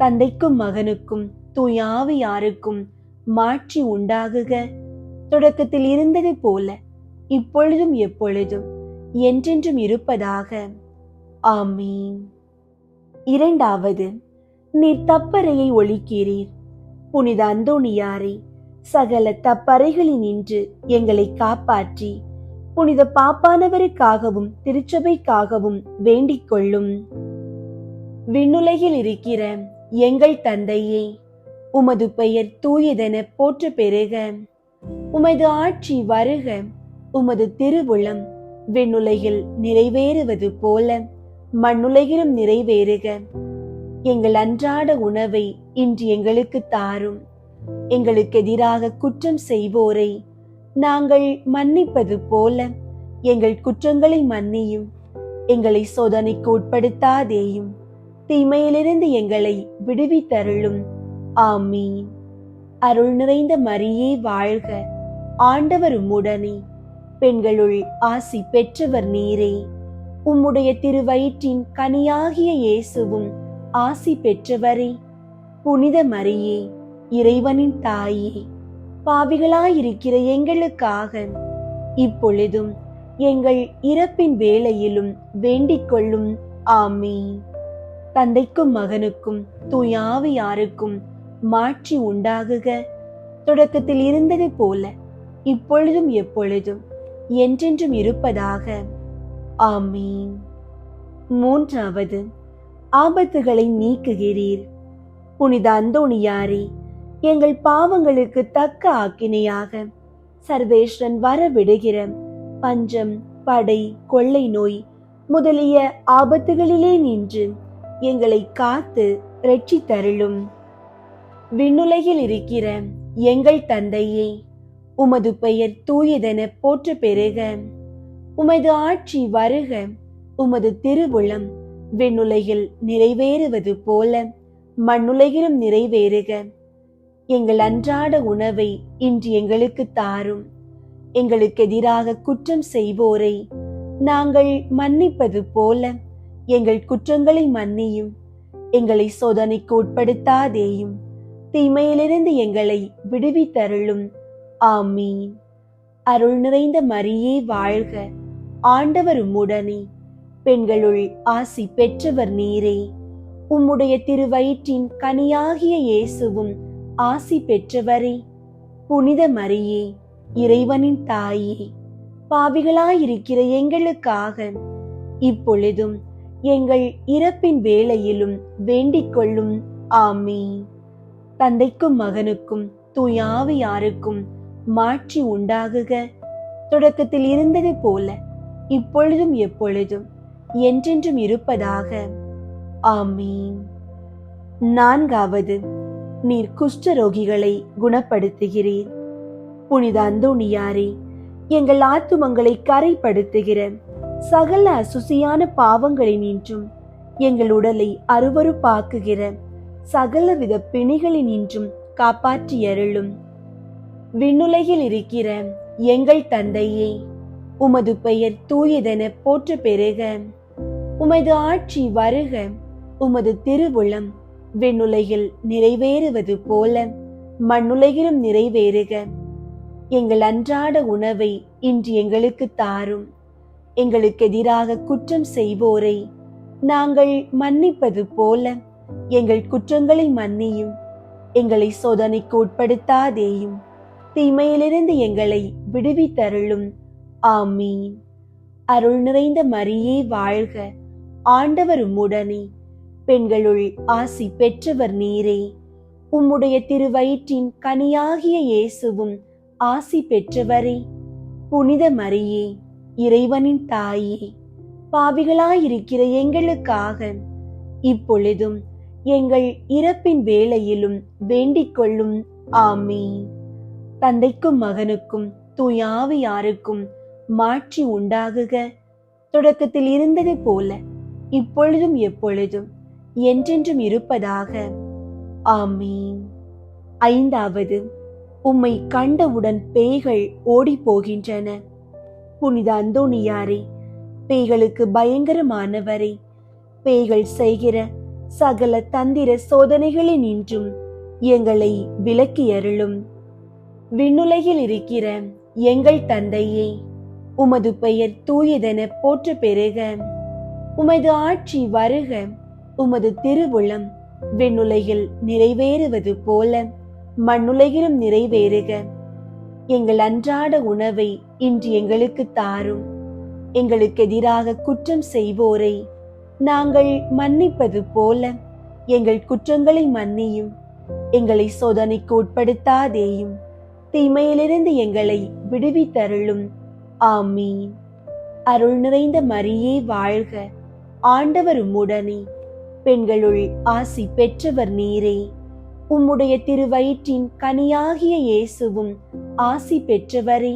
தந்தைக்கும் மகனுக்கும் தூய ஆவியாருக்கும் மாட்சி உண்டாகுக. தொடக்கத்தில் இருந்தது போல இப்பொழுதும் எப்பொழுதும் என்றென்றும் இருப்பதாக. ஆமீன். 2. நீர் தப்பறையை ஒழிக்கிறீர். புனித அந்தோணியாரே, சகல தப்பறைகளினின்று எங்களை காப்பாற்றி புனித பாப்பானவருக்காகவும் திருச்சபைக்காகவும் வேண்டிக் கொள்ளும். விண்ணுலகில் இருக்கிற எங்கள் தந்தையே, உமது பெயர் தூயதென போற்ற பெருக. உமது ஆட்சி வருக. உமது திருவுளம் விண்ணுலகில் நிறைவேறுவது போல மண்ணுலகிலும் நிறைவேறுக. எங்கள் அன்றாட உணவை இன்று எங்களுக்கு தாரும். எங்களுக்கு எதிராக குற்றம் செய்வோரை நாங்கள் மன்னிப்பது போல எங்கள் குற்றங்களை மன்னியும். எங்களை சோதனைக்கு உட்படுத்தாதேயும், தீமையிலிருந்து எங்களை விடுவித்தருளும். ஆமீன். அருள் நிறைந்த மரியே வாழ்க. ஆண்டவர் உம்முடனே, பெண்களுள் ஆசி பெற்றவர் நீரே. உம்முடைய திருவயிற்றின் கனியாகிய இயேசுவும் ஆசி பெற்றவரே. புனித மரியே, இறைவனின் தாயே, பாவிகளாயிருக்கிற எங்களுக்காக இப்பொழுதும் எங்கள் இறப்பின் வேளையிலும் வேண்டிக் கொள்ளும். ஆமீன். தந்தைக்கும் மகனுக்கும் தூய ஆவியாருக்கும் மாட்சி உண்டாகுக. தொடக்கத்தில் இருந்தது போல இப்பொழுதும் எப்பொழுதும் என்றென்றும் இருப்பதாக. ஆமீன். 3. ஆபத்துகளை நீக்குகிறீர். புனித அந்தோணியாரே, எங்கள் பாவங்களுக்கு தக்க ஆக்கினையாக சர்வேஸ்வரன் வரவிடுகிற பஞ்சம், படை, கொள்ளை நோய் முதலிய ஆபத்துகளிலே நின்று எங்களை காத்து இரட்சித்தருளும். விண்ணுலகில் இருக்கிற எங்கள் தந்தையே, உமது பெயர் தூயதென போற்ற பெருக. உமது ஆட்சி வருக. உமது திருவுளம் விண்ணுலகில் நிறைவேறுவது போல மண்ணுலகிலும் நிறைவேறுக. எங்கள் அன்றாட உணவை இன்று எங்களுக்கு தாரும். எங்களுக்கு எதிராக குற்றம் செய்வோரை நாங்கள் மன்னிப்பது போல எங்கள் குற்றங்களை மன்னியும். எங்களை சோதனைக்கு உட்படுத்தாதேயும், தீமையிலிருந்து எங்களை விடுவித்தருளும். ஆமீன். அருள் நிறைந்த மரியே வாழ்க, ஆண்டவர் உம்முடனே, பெண்களுள் ஆசி பெற்றவர் நீரே. உம்முடைய திருவயிற்றின் கனியாகிய இயேசுவும் ஆசி பெற்றவரே. புனித மரியே, இறைவனின் தாயே, பாவிகளாயிருக்கிற எங்களுக்காக இப்பொழுதும் எங்கள் இறப்பின் வேளையிலும் வேண்டிக் கொள்ளும். ஆமீன். தந்தைக்கும் மகனுக்கும் தூய ஆவியாருக்கும் மாட்சி உண்டாகுக, தொடக்கத்தில் இருந்தது போல இப்பொழுதும் எப்பொழுதும் என்றென்றும் இருப்பதாக. ஆமீன். நான்காவது, நீர் குஷ்டரோகிகளை குணப்படுத்துகிறீர். புனித அந்தோணியாரே, எங்கள் ஆத்துமங்களை கரைப்படுத்துகிற சகல அசுசியான பாவங்களினின்றும் எங்கள் உடலை அருவருப்பாக்குகிற சகலவித பிணிகளினின்றும் காப்பாற்றி அருளும். விண்ணுலகில் இருக்கிற எங்கள் தந்தையே, உமது பெயர் தூயதென போற்ற பெறுக. உமது ஆட்சி வருக. உமது திருவுளம் விண்ணுலகில் நிறைவேறுவது போல மண்ணுலகிலும் நிறைவேறுக. எங்கள் அன்றாட உணவை இன்று எங்களுக்கு தாரும். எங்களுக்கு எதிராக குற்றம் செய்வோரை நாங்கள் மன்னிப்பது போல எங்கள் குற்றங்களை மன்னியும். எங்களை சோதனைக்கு உட்படுத்தாதேயும், தீமையிலிருந்து எங்களை விடுவித்தருளும். ஆமீன். அருள் நிறைந்த மரியே வாழ்க, ஆண்டவர் உம்முடனே, பெண்களுள் ஆசி பெற்றவர் நீரே. உம்முடைய திருவயிற்றின் கனியாகிய இயேசுவும் ஆசி பெற்றவரே. புனித மரியே, இறைவனின் தாயே, பாவிகளாயிருக்கிற எங்களுக்காக இப்பொழுதும் எங்கள் இறப்பின் வேளையிலும் வேண்டிக் கொள்ளும். ஆமீன். தந்தைக்கும் மகனுக்கும் தூய ஆவியாருக்கும் மாட்சி உண்டாகுக, தொடக்கத்தில் இருந்தது போல இப்பொழுதும் எப்பொழுதும் என்றென்றும் இருப்பதாக. ஆமீன். ஐந்தாவது, உம்மை கண்டவுடன் பேய்கள் ஓடி போகின்றன. புனித அந்தோணியாரே, பேய்களுக்கு பயங்கரமானவரே, பேய்கள் செய்கிற சகல தந்திர சோதனைகளினின்றும் எங்களை விலக்கி அருளும். விண்ணுலகில் இருக்கிற எங்கள் தந்தையே, உமது பெயர் தூயதென போற்ற பெறுக. உமது ஆட்சி வருக. உமது திருவுளம் விண்ணுலகில் நிறைவேறுவது போல மண்ணுலகிலும் நிறைவேறுக. எங்கள் அன்றாட உணவை இன்று எங்களுக்கு தாரும். எங்களுக்கு எதிராக குற்றம் செய்வோரை நாங்கள் மன்னிப்பது போல எங்கள் குற்றங்களை மன்னியும். எங்களை சோதனைக்கு உட்படுத்தாதேயும், தீமையிலிருந்து எங்களை விடுவித்தருளும். ஆமீன். அருள் நிறைந்த மரியே வாழ்க, ஆண்டவர் உம்முடனே, பெண்களுள் ஆசி பெற்றவர் நீரே. உம்முடைய திருவயிற்றின் கனியாகிய இயேசுவும் ஆசி பெற்றவரே.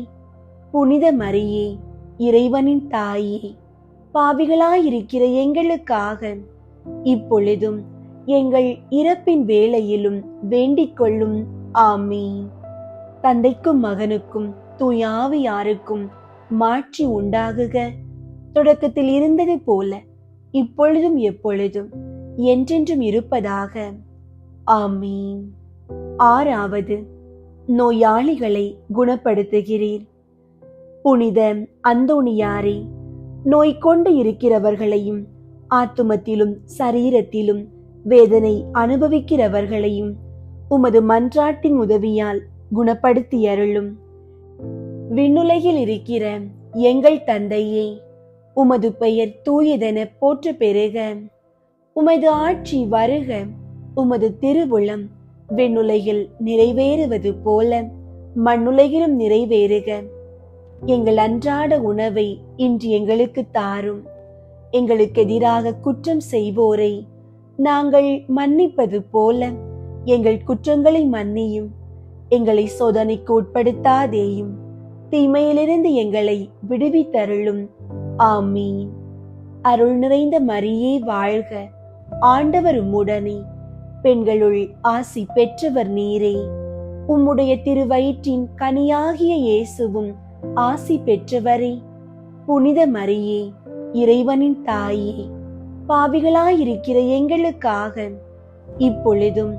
புனித மரியே, இறைவனின் தாயே, பாவிகளாயிருக்கிற எங்களுக்காக இப்பொழுதும் எங்கள் இறப்பின் வேளையிலும் வேண்டிக் கொள்ளும். ஆமீன். தந்தைக்கும் மகனுக்கும் தூய ஆவியாருக்கும் மாட்சி உண்டாகுக, தொடக்கத்தில் இருந்தது போல இப்பொழுதும் எப்பொழுதும் என்றென்றும் இருப்பதாக. ஆமீன். ஆறாவது, நோயாளிகளை குணப்படுத்துகிறீர். புனித அந்தோணியாரே, நோய் கொண்டு இருக்கிறவர்களையும் ஆத்துமத்திலும் சரீரத்திலும் வேதனை அனுபவிக்கிறவர்களையும் உமது மன்றாட்டின் உதவியால் குணப்படுத்தி அருளும். விண்ணுலகில் இருக்கிற எங்கள் தந்தையே, உமது பெயர் தூயதென போற்ற பெறுக. உமது ஆட்சி வருக. உமது திருவுளம் விண்ணுலகில் நிறைவேறுவது போல மண்ணுலகிலும் நிறைவேறுக. எங்கள் அன்றாட உணவை இன்று எங்களுக்கு தாரும். எங்களுக்கு எதிராக குற்றம் செய்வோரை நாங்கள் மன்னிப்பது போல எங்கள் குற்றங்களை மன்னியும். எங்களை சோதனைக்கு உட்படுத்தாதேயும், தீமையிலிருந்து எங்களை விடுவித்தருளும். ஆமீன். அருள் நிறைந்த மரியே வாழ்க, ஆண்டவர் உம்முடனே, பெண்களுள் ஆசி பெற்றவர் நீரே. உம்முடைய திருவயிற்றின் கனியாகிய இயேசுவும் ஆசி பெற்றவரே. புனித மரியே, இறைவனின் தாயே, பாவிகளாயிருக்கிற எங்களுக்காக இப்பொழுதும்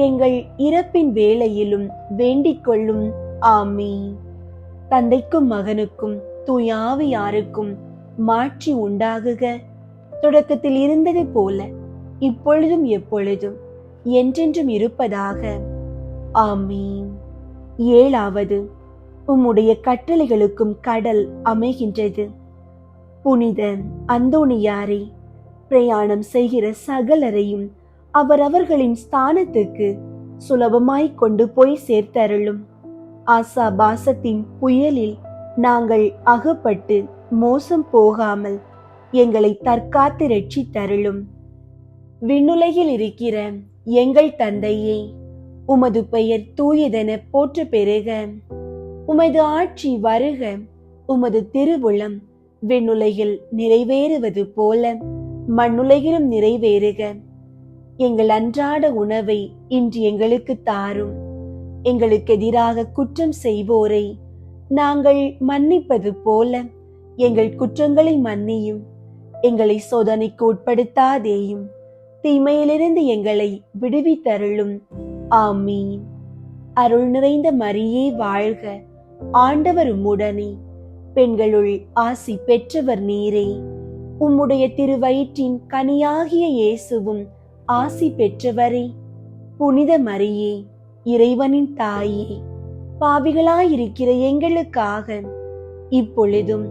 எங்கள் இறப்பின் வேளையிலும் வேண்டிக் கொள்ளும். ஆமீன். தந்தைக்கும் மகனுக்கும் தூயாவியாருக்கும் மாட்சி உண்டாகுக. தொடக்கத்தில் இருந்தது போல இப்பொழுதும் எப்பொழுதும் என்றென்றும் இருப்பதாக. ஆமீன். 7வது, உம்முடைய கட்டளைகளுக்கும் கடல் அமைகின்றது. புனித அந்தோணியாரே, பிரயாணம் செய்கிற சகலரையும் அவரவர்களின் ஸ்தானத்துக்கு சுலபமாய் கொண்டு போய் சேர்த்தருளும். ஆசாபாசத்தின் புயலில் நாங்கள் அகப்பட்டு மோசம் போகாமல் எங்களை தற்காத்து ரட்சித்தருளும். விண்ணுலகில் இருக்கிற எங்கள் தந்தையே, உமது பெயர் தூயதென போற்ற பெறுக. உமது ஆட்சி வருக. உமது திருவுளம் விண்ணுலகில் நிறைவேறுவது போல மண்ணுலகிலும் நிறைவேறுக. எங்கள் அன்றாட உணவை இன்று எங்களுக்கு தாரும். எங்களுக்கு எதிராக குற்றம் செய்வோரை நாங்கள் மன்னிப்பது போல எங்கள் குற்றங்களை மன்னியும். எங்களை சோதனைக்கு உட்படுத்தாதேயும், தீமையிலிருந்து எங்களை விடுவித்தருளும். ஆமீன். அருள் நிறைந்த மரியே வாழ்க. ஆண்டவர் உம்முடனே, பெண்களுள் ஆசி பெற்றவர் நீரே. உம்முடைய திருவயிற்றின் கனியாகிய இயேசுவும் ஆசி பெற்றவரே. புனித மரியே, இறைவனின் தாயே, பாவிகளாயிருக்கிற எங்களுக்காக இப்பொழுதும்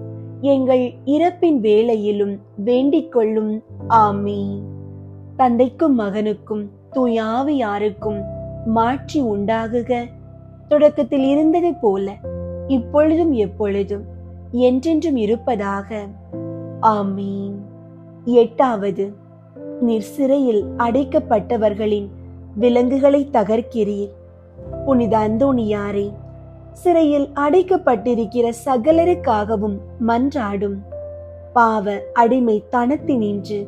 எங்கள் இறப்பின் வேளையிலும் வேண்டிக் கொள்ளும். ஆமீன். தந்தைக்கும் மகனுக்கும் தூயாவியாருக்கும் மாட்சி உண்டாகுக. தொடக்கத்தில் இருந்தது போல இப்பொழுதும் எப்பொழுதும் என்றென்றும் இருப்பதாக. ஆமீன். 8வது, நீர் சிறையில் அடைக்கப்பட்டவர்களின் விலங்குகளை தகர்க்கிறீர். புனித அந்தோணியாரே, சிறையில் அடைக்கப்பட்டிருக்கிற சகலருக்காகவும் மன்றாடும். பாவ அடிமை தனத்தினின்று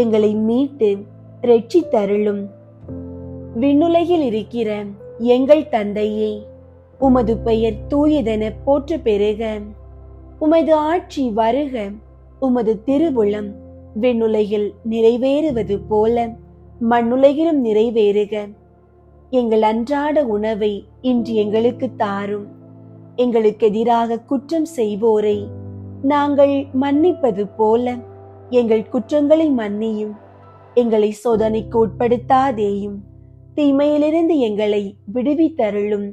எங்களை மீட்டு ரட்சித்தருளும். விண்ணுலகில் இருக்கிற எங்கள் தந்தையே, உமது பெயர் தூயதென போற்ற பெறுக. உமது ஆட்சி வருக. உமது திருவுளம் விண்ணுலகில் நிறைவேறுவது போல மண்ணுலகிலும் நிறைவேறுக. எங்கள் அன்றாட உணவை இன்று எங்களுக்கு தாரும். எங்களுக்கு எதிராக குற்றம் செய்வோரை நாங்கள் மன்னிப்பது போல எங்கள் குற்றங்களை மன்னியும். எங்களை சோதனைக்கு உட்படுத்தாதேயும், தீமையிலிருந்து எங்களை விடுவித்தருளும்.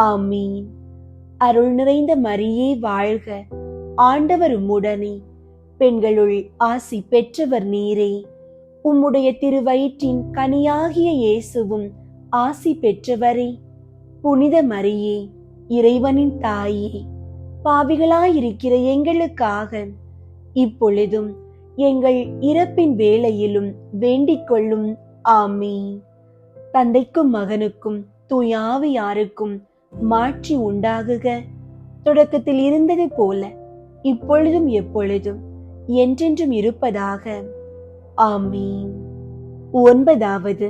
ஆமீன். அருள் நிறைந்த மரியே வாழ்க. ஆண்டவர் உம்முடனே, பெண்களுள் ஆசி பெற்றவர் நீரே. உம்முடைய திருவயிற்றின் கனியாகிய இயேசுவும் ஆசி பெற்றவரே. புனித மரியே, இறைவனின் தாயே, பாவிகளாயிருக்கிற எங்களுக்காக இப்பொழுதும் எங்கள் இறப்பின் வேளையிலும் வேண்டிக் கொள்ளும். ஆமீன். தந்தைக்கும் மகனுக்கும் தூயாவியாருக்கும் மாட்சி உண்டாகுக. தொடக்கத்தில் இருந்தது போல இப்பொழுதும் எப்பொழுதும் என்றென்றும் இருப்பதாக. ஆமீன். 9வது,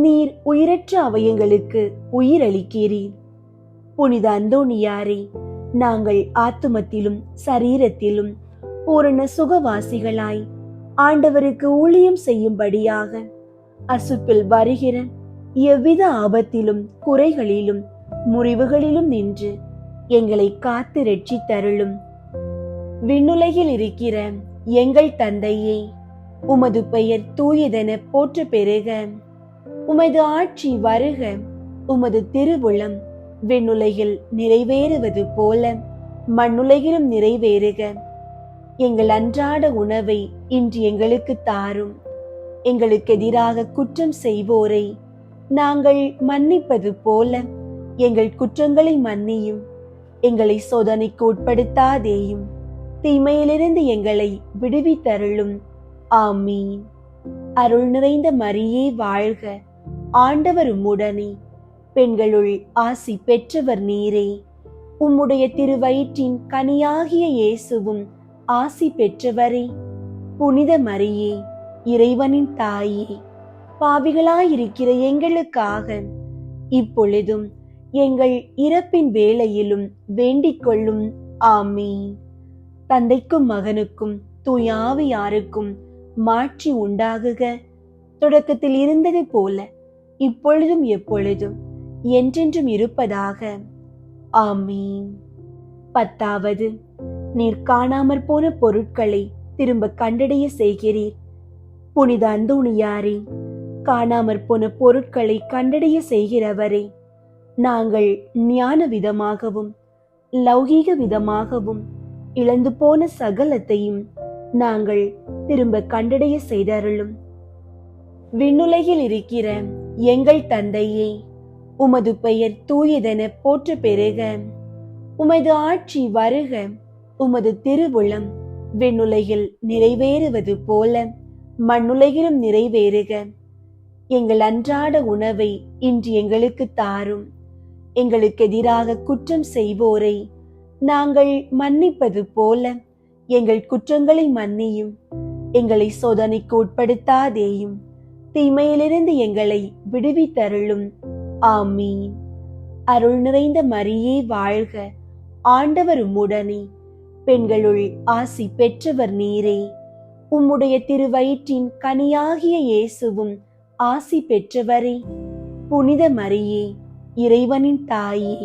நீர் உயிரற்ற அவயங்களுக்கு உயிரளிக்கிறீர். புனித அந்தோணியாரே, நாங்கள் ஆத்துமத்திலும் சரீரத்திலும் பூரண சுகவாசிகளாய் ஆண்டவருக்கு ஊழியம் செய்யும்படியாக அசுப்பில் வருகிற எவ்வித ஆபத்திலும் குறைகளிலும் முறிவுகளிலும் நின்று எங்களை காத்து ரட்சித்தருளும். விண்ணுலகில் இருக்கிற எங்கள் தந்தையே, உமது பெயர் தூயதென போற்ற பெறுக. உமது ஆட்சி வருக. உமது திருவுளம் விண்ணுலகில் நிறைவேறுவது போல மண்ணுலகிலும் நிறைவேறுக. எங்கள் அன்றாட உணவை இன்று எங்களுக்கு தாரும். எங்களுக்கு எதிராக குற்றம் செய்வோரை நாங்கள் மன்னிப்பது போல எங்கள் குற்றங்களை மன்னியும். எங்களை சோதனைக்கு உட்படுத்தாதேயும், தீமையிலிருந்து எங்களை விடுவித்தருளும். ஆமீன். அருள் நிறைந்த மரியே வாழ்க. ஆண்டவர் உம்முடனே, பெண்களுள் ஆசி பெற்றவர் நீரே. உம்முடைய திருவயிற்றின் கனியாகிய இயேசுவும் ஆசி பெற்றவரே. புனித மரியே, இறைவனின் தாயே, பாவிகளாயிருக்கிற எங்களுக்காக இப்பொழுதும் எங்கள் இறப்பின் வேளையிலும் வேண்டிக் கொள்ளும். ஆமீன். தந்தைக்கும் மகனுக்கும் தூய ஆவியாருக்கும் மாட்சி உண்டாகுக. தொடக்கத்தில் இருந்தது போல இப்பொழுதும் எப்பொழுதும் என்றென்றும் இருப்பதாக. ஆமீன். 10. நீர் காணாமற் போன பொருட்களை திரும்ப கண்டடைய செய்கிறீர். புனித அந்தோணியாரே, காணாமற் போன பொருட்களை கண்டடைய செய்கிறவரே, நாங்கள் ஞான விதமாகவும் லௌகீக விதமாகவும் இழந்து போன சகலத்தையும் நாங்கள் திரும்ப கண்டடைய செய்தருளும். விண்ணுலகில் இருக்கிற எங்கள் தந்தையே, உமது பெயர் தூயதென போற்ற பெறுக. உமது ஆட்சி வருக. உமது திருவுளம் விண்ணுலகில் நிறைவேறுவது போல மண்ணுலகிலும் நிறைவேறுக. எங்கள் அன்றாட உணவை இன்று எங்களுக்கு தாரும். எங்களுக்கு எதிராக குற்றம் செய்வோரை நாங்கள் மன்னிப்பது போல எங்கள் குற்றங்களை மன்னியும். எங்களை சோதனைக்கு உட்படுத்தாதேயும், தீமையிலிருந்து எங்களை விடுவித்தருளும். ஆமீன். அருள் நிறைந்த மரியே வாழ்க. ஆண்டவர் உம்முடனே, பெண்களுள் ஆசி பெற்றவர் நீரே. உம்முடைய திருவயிற்றின் கனியாகிய இயேசுவும் ஆசி பெற்றவரே. புனித மரியே, இறைவனின் தாயே,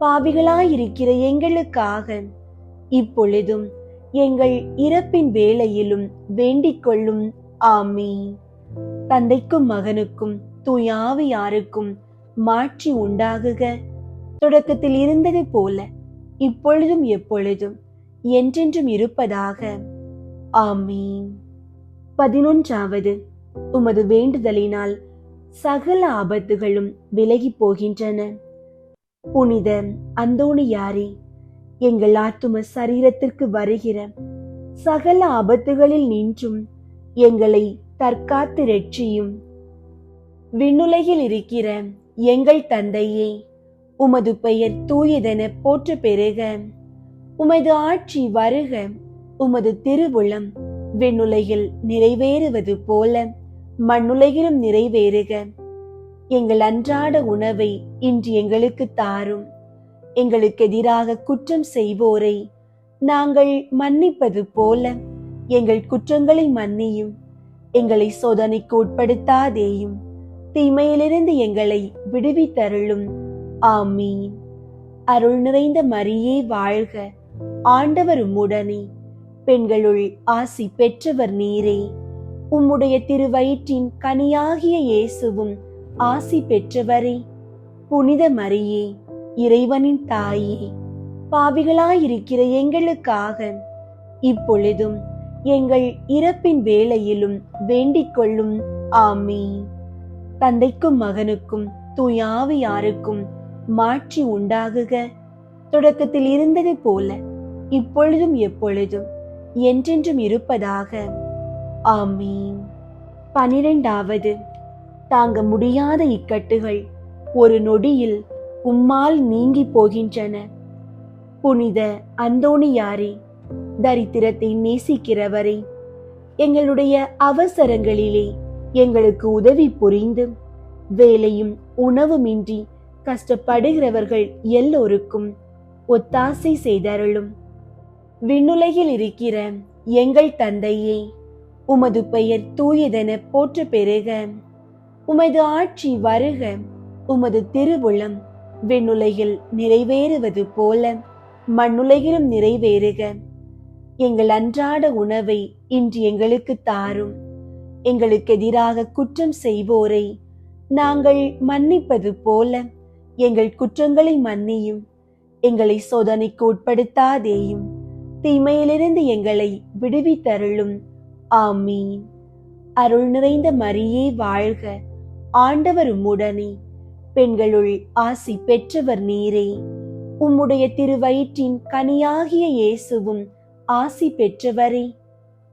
பாவிகளாயிருக்கிற எங்களுக்காக இப்பொழுதும் எங்கள் இறப்பின் வேளையிலும் வேண்டிக் கொள்ளும். ஆமீன். தந்தைக்கும் மகனுக்கும் தூய ஆவியாருக்கும் மாட்சி உண்டாகுக. தொடக்கத்தில் இருந்தது போல இப்பொழுதும் எப்பொழுதும் என்றென்றும் இருப்பதாக. ஆமீன். 11. உமது வேண்டுதலினால் சகல ஆபத்துகளும் விலகி போகின்றன. புனித அந்தோணியாரே, எங்கள் ஆத்தும சரீரத்திற்கு வருகிற சகல ஆபத்துகளில் நின்றும் எங்களை தற்காத்து இரட்சியும். விண்ணுலகில் இருக்கிற எங்கள் தந்தையே, உமது பெயர் தூயதென போற்ற பெறுக. உமது ஆட்சி வருக. உமது திருவுளம் விண்ணுலகில் நிறைவேறுவது போல மண்ணுலகிலும் நிறைவேறுக. எங்கள் அன்றாட உணவை இன்று எங்களுக்கு தாரும். எங்களுக்கு எதிராக குற்றம் செய்வோரை நாங்கள் மன்னிப்பது போல எங்கள் குற்றங்களை மன்னியும். எங்களை சோதனைக்கு உட்படுத்தாதேயும், தீமையிலிருந்து எங்களை விடுவித்தருளும். ஆமீன். அருள் நிறைந்த மரியே வாழ்க. ஆண்டவர் உம்முடனே, பெண்களுள் ஆசி பெற்றவர் நீரே. உம்முடைய திருவயிற்றின் கனியாகிய இயேசுவும் ஆசி பெற்றவரே. புனித மரியே, இறைவனின் தாயே, பாவிகளாயிருக்கிற எங்களுக்காக இப்பொழுதும் எங்கள் இறப்பின் வேளையிலும் வேண்டிக் கொள்ளும். ஆமீன். தந்தைக்கும் மகனுக்கும் தூய ஆவியாருக்கும் மாட்சி உண்டாகுக. தொடக்கத்தில் இருந்தது போல இப்பொழுதும் எப்பொழுதும் என்றென்றும் இருப்பதாக. ஆமீன். 12. தாங்க முடியாத இக்கட்டுகள் ஒரு நொடியில் உம்மால் நீங்கி போகின்றன. புனித அந்தோணியாரே, தரித்திரத்தை நேசிக்கிறவரே, எங்களுடைய அவசரங்களிலே எங்களுக்கு உதவி புரிந்து வேலையும் உணவுமின்றி கஷ்டப்படுகிறவர்கள் எல்லோருக்கும் ஒத்தாசை செய்தருளும். விண்ணுலகில் இருக்கிற எங்கள் தந்தையே, உமது பெயர் தூயதென போற்ற பெறுக. உமது ஆட்சி வருக. உமது திருவுளம் விண்ணுலகில் நிறைவேறுவது போல மண்ணுலகிலும் நிறைவேறுக. எங்கள் அன்றாட உணவை இன்று எங்களுக்கு தாரும். எங்களுக்கு எதிராக குற்றம் செய்வோரை நாங்கள் மன்னிப்பது போல எங்கள் குற்றங்களை மன்னியும். எங்களை சோதனைக்கு உட்படுத்தாதேயும், தீமையிலிருந்து எங்களை விடுவித்தருளும். ஆமீன். அருள் நிறைந்த மரியே வாழ்க. ஆண்டவர் உம்முடனே, பெண்களுள் ஆசி பெற்றவர் நீரே. உம்முடைய திருவயிற்றின் கனியாகிய இயேசுவும் ஆசி பெற்றவரே.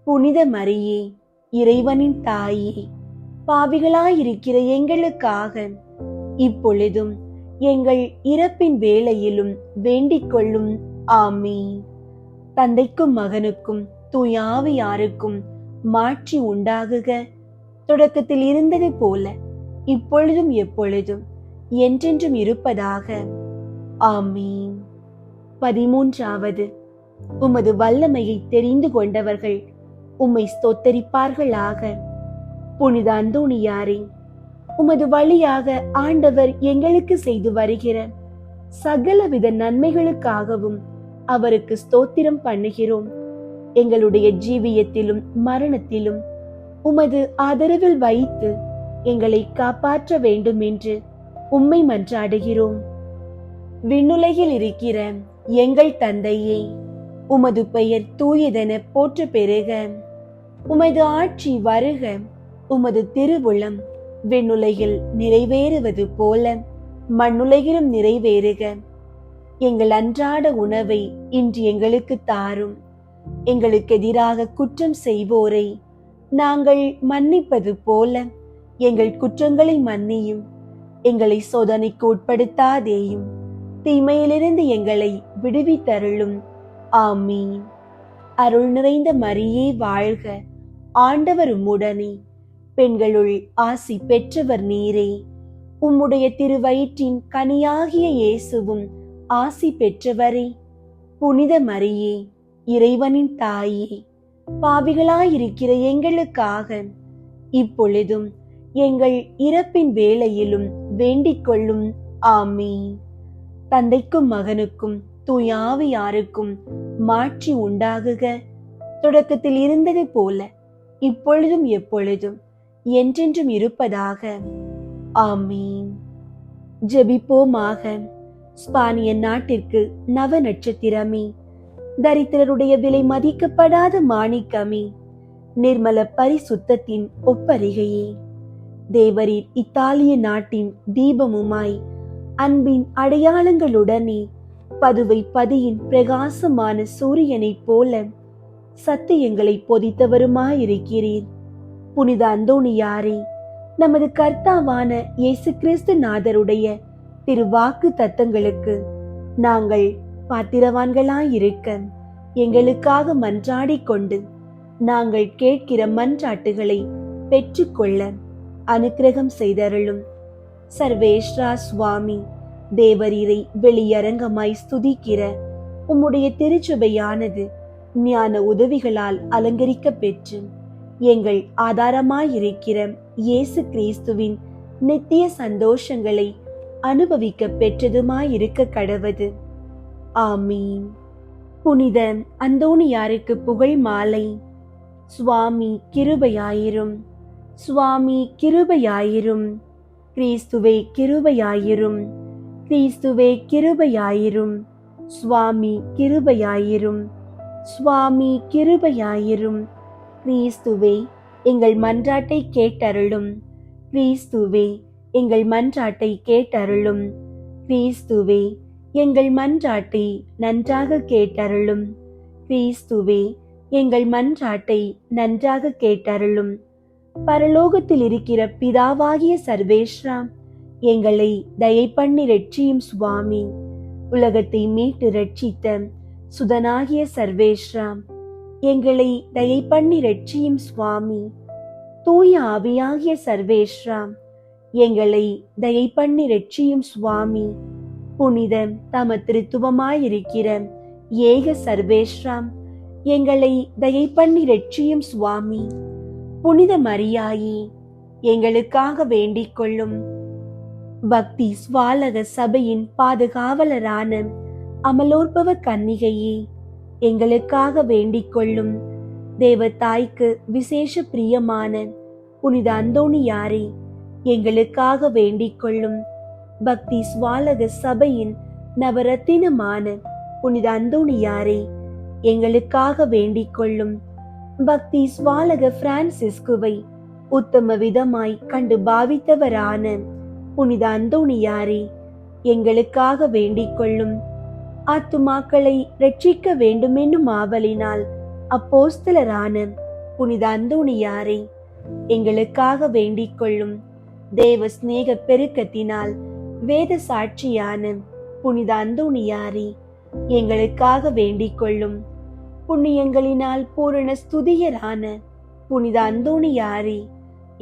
புனித மரியே, இறைவனின் தாயே, பாவிகளாயிருக்கிற எங்களுக்காக இப்பொழுதும் எங்கள் இறப்பின் வேளையிலும் வேண்டிக் கொள்ளும். ஆமீன். தந்தைக்கும் மகனுக்கும் தூய ஆவியாருக்கும் மாட்சி உண்டாகுக. தொடக்கத்தில் இருந்தது போல இப்பொழுதும் எப்பொழுதும் என்றென்றும் இருப்பதாக. ஆமீன். 13வது, உமது வல்லமையை தெரிந்து கொண்டவர்கள் உம்மை ஸ்தோத்தரிப்பார்களாக. புனித அந்தோணியாரே, உமது வழியாக ஆண்டவர் எங்களுக்கு செய்து வருகிற சகலவித நன்மைகளுக்காகவும் அவருக்கு ஸ்தோத்திரம் பண்ணுகிறோம். எங்களுடைய ஜீவியத்திலும் மரணத்திலும் உமது ஆதரவில் வைத்து எங்களை காப்பாற்ற வேண்டும் என்று உம்மை மன்றாடுகிறோம். விண்ணுலகில் இருக்கிற எங்கள் தந்தையே, உமது பெயர் தூயதென போற்ற பெறுக. உமது ஆட்சி வருக. உமது திருவுளம் விண்ணுலகில் நிறைவேறுவது போல மண்ணுலகிலும் நிறைவேறுக. எங்கள் அன்றாட உணவை இன்று எங்களுக்கு தாரும். எங்களுக்கு எதிராக குற்றம் செய்வோரை நாங்கள் மன்னிப்பது போல எங்கள் குற்றங்களை மன்னியும். எங்களை சோதனைக்கு உட்படுத்தாதேயும், தீமையிலிருந்து எங்களை விடுவித்தருளும். ஆமீன். அருள் நிறைந்த மரியே வாழ்க, ஆண்டவர் உம்முடனே, பெண்களுள் ஆசி பெற்றவர் நீரே. உம்முடைய திருவயிற்றின் கனியாகிய இயேசுவும் ஆசி பெற்றவரே. புனித மரியே, இறைவனின் தாயே, பாவிகளாயிருக்கிற எங்களுக்காக இப்பொழுதும் எங்கள் இறப்பின் வேளையிலும் வேண்டிக் கொள்ளும். ஆமீன். தந்தைக்கும் மகனுக்கும் தூயாவியாருக்கும் மாட்சி உண்டாகுக. தொடக்கத்தில் இருந்தது போல இப்பொழுதும் எப்பொழுதும் என்றென்றும் இருப்பதாக. ஆமீன். ஜெபிப்போமாக. ஸ்பானிய நாட்டிற்கு நவ நட்சத்திரமே, தரித்திரருடைய விலை மதிக்கப்படாத மாணிக்கமே, நிர்மல பரிசுத்தத்தின் ஒப்பரிகையே, தேவரீர் இத்தாலிய நாட்டின் தீபமுமாய் அன்பின் அடையாளங்களுடனே பதுவை பதியின் பிரகாசமான சூரியனைப் போல சத்தியங்களை பொதித்தவருமாயிருக்கிறீர். புனித அந்தோணியாரே, நமது கர்த்தாவான இயேசு கிறிஸ்து நாதருடைய திருவாக்கு தத்தங்களுக்கு நாங்கள் பாத்திரவான்களாயிருக்க எங்களுக்காக மன்றாடிக் கொண்டு நாங்கள் கேட்கிற மன்றாட்டுகளை பெற்றுக்கொள்ள அனுக்கிரகம் செய்தருளும். சர்வேஸ்வரா சுவாமி, தேவரீரை வெளியரங்கமாய் ஸ்துதிக்கிற உம்முடைய திருச்சபையானது ஞான உதவிகளால் அலங்கரிக்க பெற்று எங்கள் ஆதாரமாயிருக்கிற இயேசு கிறிஸ்துவின் நித்திய சந்தோஷங்களை அனுபவிக்க பெற்றதுமாயிருக்க கடவது. ஆமீன். புனித அந்தோணியாருக்கு புகழ் மாலை. சுவாமி கிருபையாயிரும், சுவாமி கிருபையாயிரும், கிறிஸ்துவே கிருபையாயிரும், கிறிஸ்துவே கிருபையாயிரும், சுவாமி கிருபையாயிரும், சுவாமி கிருபையாயிரும். கிறிஸ்துவே எங்கள் மன்றாட்டை கேட்டருளும், கிறிஸ்துவே எங்கள் மன்றாட்டை கேட்டருளும், கிறிஸ்துவே எங்கள் மன்றாட்டை நன்றாக கேட்டருளும், கிறிஸ்துவே எங்கள் மன்றாட்டை நன்றாக கேட்டருளும். பரலோகத்தில் இருக்கிற பிதாவாகிய சர்வேஸ்வரா, எங்களை தயை பண்ணி ரட்சியும் சுவாமி. உலகத்தை மீட்டு ரட்சித்த சுதனாகிய சர்வேஸ்வரா, எங்களை தயை பண்ணி ரட்சியும் சுவாமி. தூய ஆவியாகிய சர்வேஸ்வரா, எங்களை தயை பண்ணி ரட்சியும் சுவாமி. புனித தம திருத்துவமாயிருக்கிற ஏக சர்வேஸ்வரா, எங்களை தயை பண்ணி ரட்சியும் சுவாமி. புனித மரியாயே, எங்களுக்காக வேண்டிக் கொள்ளும். பக்தி ஸ்வாலக சபையின் பாதுகாவலரான அமலோற்பவ கன்னிகையே, எங்களுக்காக வேண்டிக் கொள்ளும். தேவ தாய்க்கு விசேஷ பிரியமான புனித அந்தோணியாரே, எங்களுக்காக வேண்டிக் கொள்ளும். பக்தி ஸ்வாலக சபையின் நவரத்தினமான புனித அந்தோணியாரே, எங்களுக்காக வேண்டிக் கொள்ளும். பக்தி ஸ்வாலக பிரான்சிஸ்குவை உத்தம விதமாய் கண்டு பாவித்தவரான புனித அந்தோணியாரே, எங்களுக்காக வேண்டிக் கொள்ளும். ஆத்துமாக்களை ரட்சிக்க வேண்டுமென்னும் ஆவலினால் அப்போஸ்தலரான புனித அந்தோணியாரே, எங்களுக்காக வேண்டிக் கொள்ளும். தேவ சிநேக பெருக்கத்தினால் வேத சாட்சியான புனித அந்தோணியாரே, எங்களுக்காக வேண்டிக் கொள்ளும். புண்ணியங்களினால் பூரண ஸ்துதியரான புனித அந்தோணியாரே,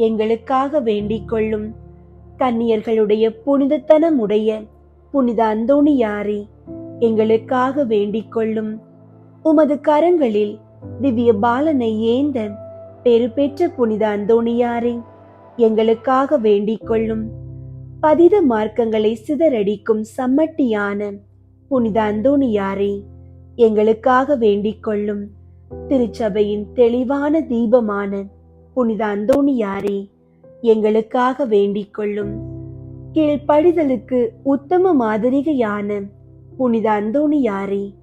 எங்களுக்காக வேண்டிக் கொள்ளும். கன்னியர்களுடைய புனிதத்தனமுடைய புனித அந்தோணியாரே, எங்களுக்காக வேண்டிக் கொள்ளும். உமது கரங்களில் திவ்ய பாலனை ஏந்த பெரு பெற்ற புனித அந்தோணியாரே, எங்களுக்காக வேண்டிக் கொள்ளும். பதித மார்க்கங்களை சிதறடிக்கும் சம்மட்டியான புனித அந்தோணியாரே, எங்களுக்காக வேண்டிக் கொள்ளும். திருச்சபையின் தெளிவான தீபமான புனித அந்தோணியாரே, எங்களுக்காக வேண்டிக் கொள்ளும். கீழ்ப்படிதலுக்கு உத்தம மாதிரிகையான புனித அந்தோணியாரே,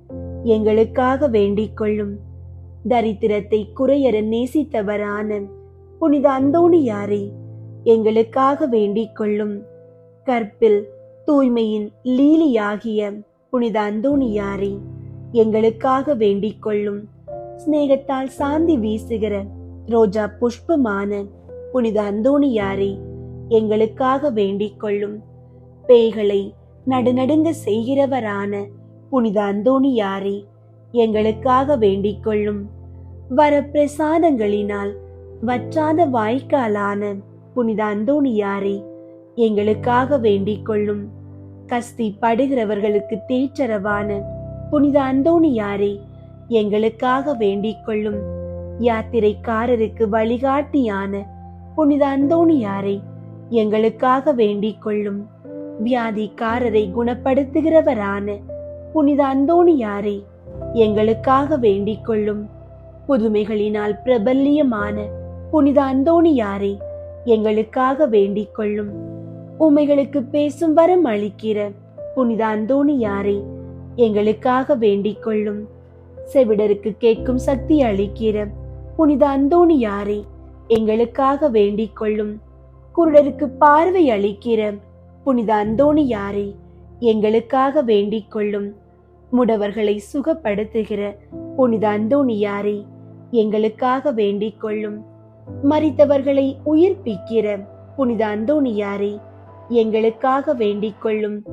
எங்களுக்காக வேண்டிக் கொள்ளும். தரித்திரத்தை குறையற நேசித்தவரான புனித அந்தோணியாரே, எங்களுக்காக வேண்டிக் கொள்ளும். கற்பில் தூய்மையின் லீலியாகிய புனித அந்தோணியாரே, எங்களுக்காக வேண்டிக் கொள்ளும். சிநேகத்தால் சாந்தி வீசுகிற ரோஜா புஷ்பமான புனித அந்தோணியாரே, எங்களுக்காக வேண்டிக் கொள்ளும். பேய்களை நடுநடுங்க செய்கிறவரான புனித அந்தோணியாரே, எங்களுக்காக வேண்டிக் கொள்ளும். வரப்பிரசாதங்களினால் வற்றாத வாய்க்காலான புனித அந்தோணியாரே, எங்களுக்காக வேண்டிக் கொள்ளும். கஸ்தி படுகிறவர்களுக்கு தேற்றரவான புனித அந்தோணியாரே, எங்களுக்காக வேண்டிக் கொள்ளும். யாத்திரைக்காரருக்கு வழிகாட்டியான புனித அந்தோணியாரே, எங்களுக்காக வேண்டிக் கொள்ளும். வியாதிக்காரரை குணப்படுத்துகிறவரான புனித அந்தோணியாரே, எங்களுக்காக வேண்டிக் கொள்ளும். புதுமைகளினால் பிரபல்யமான புனித அந்தோணியாரே, எங்களுக்காக வேண்டிக் கொள்ளும். உமைகளுக்கு பேசும் வரம் அளிக்கிற புனித அந்தோணியாரே, எங்களுக்காக வேண்டிக் கொள்ளும். செவிடருக்கு கேட்கும் சக்தி அளிக்கிற புனித அந்தோணியாரே, எங்களுக்காக வேண்டிக் கொள்ளும். குருடருக்கு பார்வை அளிக்கிற புனித அந்தோணியாரே, எங்களுக்காக வேண்டிக் கொள்ளும். முடவர்களை சுகப்படுத்துகிற புனித அந்தோணியாரே, எங்களுக்காக வேண்டிக் கொள்ளும். மரித்தவர்களை உயிர்ப்பிக்கிற புனித அந்தோணியாரே, எங்களுக்காக வேண்டிக் கொள்ளும்.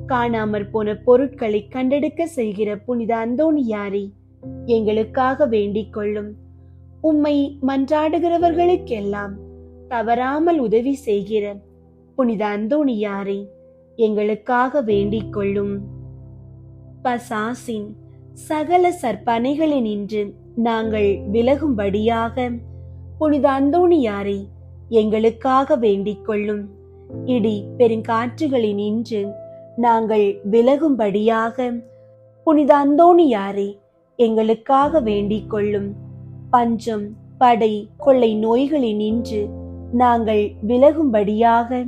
காணாமற் போன பொருட்களை கண்டெடுக்க செய்கிற புனித அந்தோணியாரே, எங்களுக்காக வேண்டிக் கொள்ளும். உம்மை மன்றாடுகிறவர்களுக்கெல்லாம் தவறாமல் உதவி செய்கிற புனித அந்தோணியாரே, எங்களுக்காக வேண்டிக் கொள்ளும். பசாசின் சகல சற்பனைகளினின்று நாங்கள் விலகும்படியாக புனித அந்தோணியாரே, எங்களுக்காக வேண்டிக் கொள்ளும். இடி பெருங்காற்றுகளினின்று நாங்கள் விலகும்படியாக புனித அந்தோணியாரே, எங்களுக்காக வேண்டிக் கொள்ளும். பஞ்சம் படை கொள்ளை நோய்களினின்று நாங்கள் விலகும்படியாக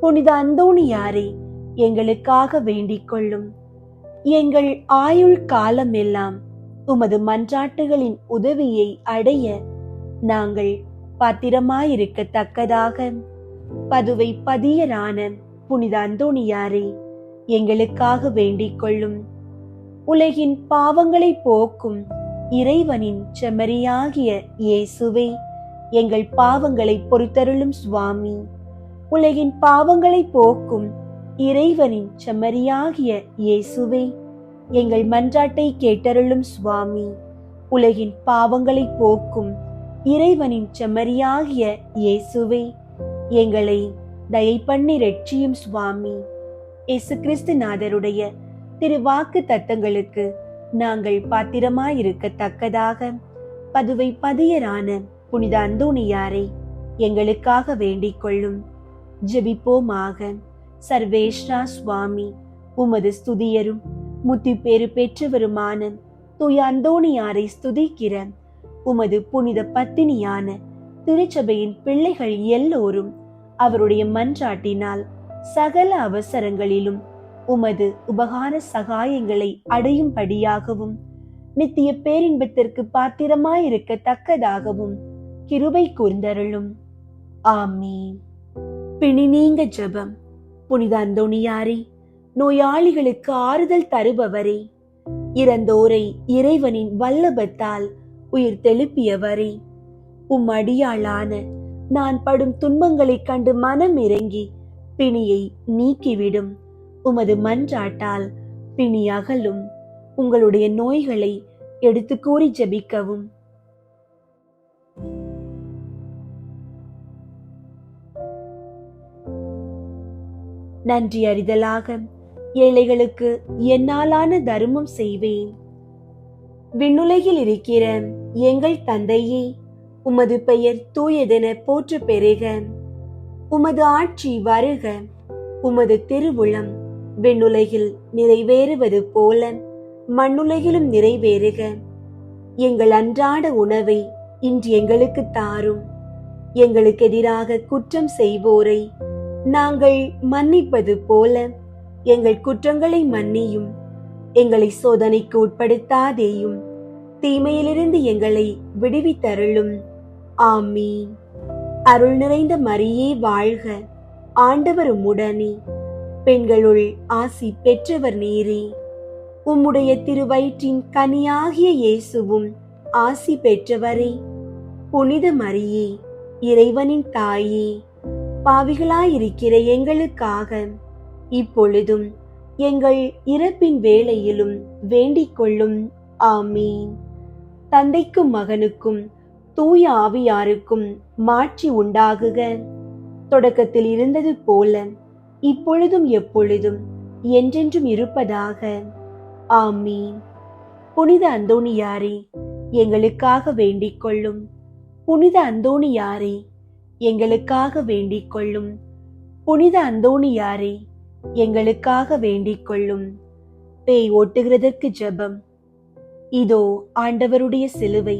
புனித அந்தோணியாரே, எங்களுக்காக வேண்டிக் கொள்ளும். எங்கள் ஆயுள் காலமெல்லாம் உமது மன்றாட்டுகளின் உதவியை அடைய நாங்கள் பாத்திரமாயிருக்கத்தக்கதாக பதுவை பதியரான புனித அந்தோணியாரே, எங்களுக்காக வேண்டிக் கொள்ளும். உலகின் பாவங்களை போக்கும் இறைவனின் செம்மறியாகிய இயேசுவே, எங்கள் பாவங்களை பொறுத்தருளும் சுவாமி. உலகின் பாவங்களை போக்கும் இறைவனின் செம்மறியாகிய இயேசுவே, எங்கள் மன்றாட்டை கேட்டருளும் சுவாமி. உலகின் பாவங்களை போக்கும் இறைவனின் செம்மறியாகிய இயேசுவே, எங்களை தயை பண்ணி ரட்சியும் சுவாமி. இயேசு கிறிஸ்து நாதருடைய திருவாக்கு தத்தங்களுக்கு நாங்கள் பாத்திரமாயிருக்கத்தக்கதாக பதுவை பதியரான புனித அந்தோணியாரை எங்களுக்காக வேண்டிக் கொள்ளும். ஜெபிப்போமாக. சர்வேஸ்வரா சுவாமி, உமது ஸ்துதியரும் முத்தி பேறு பெற்றவருமான தூய அந்தோணியாரை ஸ்துதிக்கிற உமது புனித பத்தினியான திருச்சபையின் பிள்ளைகள் எல்லோரும் அவருடைய மன்றாட்டினால் சகல அவசரங்களிலும் உமது உபகார சகாயங்களை அடையும்படியாகவும் நித்திய பேரின்பத்திற்கு பாத்திரமாயிருக்கத்தக்கதாகவும் கிருபை கூர்ந்தருளும். ஆமீன். பிணி நீங்க ஜெபம். புனித அந்தோணியாரே, நோயாளிகளுக்கு ஆறுதல் தருபவரே, இறந்தோரை இறைவனின் வல்லபத்தால் உயிர் தெழுப்பியவரே, உம் அடியாளான நான் படும் துன்பங்களைக் கண்டு மனம் இறங்கி பிணியை நீக்கிவிடும். உமது மன்றாட்டால் பிணி அகலும். உங்களுடைய நோய்களை எடுத்து கூறி ஜெபிக்கவும். நன்றி அறிதலாக ஏழைகளுக்கு என்னாலான தர்மம் செய்வேன். விண்ணுலகில் இருக்கிற எங்கள் தந்தையே, உமது பெயர் தூயதென போற்று பெறுக. உமது ஆட்சி வருக. உமது திருவுளம் விண்ணுலகில் நிறைவேறுவது போல மண்ணுலகிலும் நிறைவேறுக. எங்கள் அன்றாட உணவை இன்று எங்களுக்கு தாரும். எங்களுக்கு எதிராக குற்றம் செய்வோரை நாங்கள் மன்னிப்பது போல எங்கள் குற்றங்களை மன்னியும். எங்களை சோதனைக்கு உட்படுத்தாதேயும், தீமையிலிருந்து எங்களை விடுவித்தருளும். ஆமீன். அருள் நிறைந்த மரியே வாழ்க, ஆண்டவர் உம்முடனே, பெண்களுள் ஆசி பெற்றவர் நீரே. உம்முடைய திருவயிற்றின் கனியாகிய இயேசுவும் ஆசி பெற்றவரே. புனித மரியே, இறைவனின் தாயே, பாவிகளாயிருக்கிற எங்களுக்காக இப்பொழுதும் எங்கள் இறப்பின் வேளையிலும் வேண்டிக் கொள்ளும். ஆமீன். தந்தைக்கும் மகனுக்கும் தூய ஆவியாருக்கும் மாட்சி உண்டாகுக. தொடக்கத்தில் இருந்தது போல இப்பொழுதும் எப்பொழுதும் என்றென்றும் இருப்பதாக. ஆமீன். புனித அந்தோணியாரே, எங்களுக்காக வேண்டிக் கொள்ளும். புனித அந்தோணியாரே, எங்களுக்காக வேண்டிக் கொள்ளும். புனித அந்தோணியாரே, எங்களுக்காக வேண்டிக் கொள்ளும். பேய் ஓட்டுகிறதற்கு ஜெபம். இதோ ஆண்டவருடைய சிலுவை.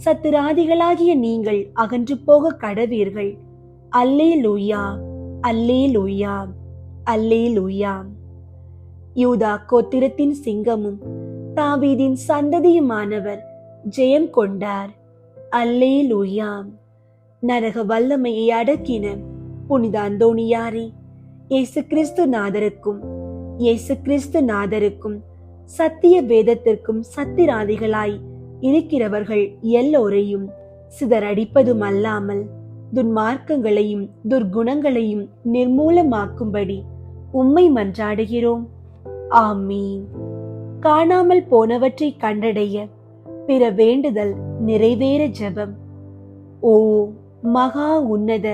சத்துராதிகளாகிய நீங்கள் அகன்று போக கடவீர்கள். அல்லேலூயா, அல்லேலூயா, அல்லேலூயா. யூதா கோத்திரத்தின் சிங்கமும் தாவீதின் சந்ததியுமானவர் ஜெயம் கொண்டார். அல்லேலூயா. நரக வல்லமையை அடக்கின புனித அந்தோணியாரே, இயேசு கிறிஸ்து நாதருக்கும் இயேசு கிறிஸ்து நாதருக்கும் சத்திய வேதத்திற்கும் சத்திராதிகளாய் இருக்கிறவர்கள் எல்லோரையும் சிதறடிப்பதும் அல்லாமல் துன்மார்க்கங்களையும் துர்குணங்களையும் நிர்மூலமாக்கும்படி உம்மை மன்றாடுகிறோம். ஆமீன். காணாமல் போனவற்றை கண்டடைய பிற வேண்டுதல் நிறைவேற ஜெபம். ஓ மகா உன்னத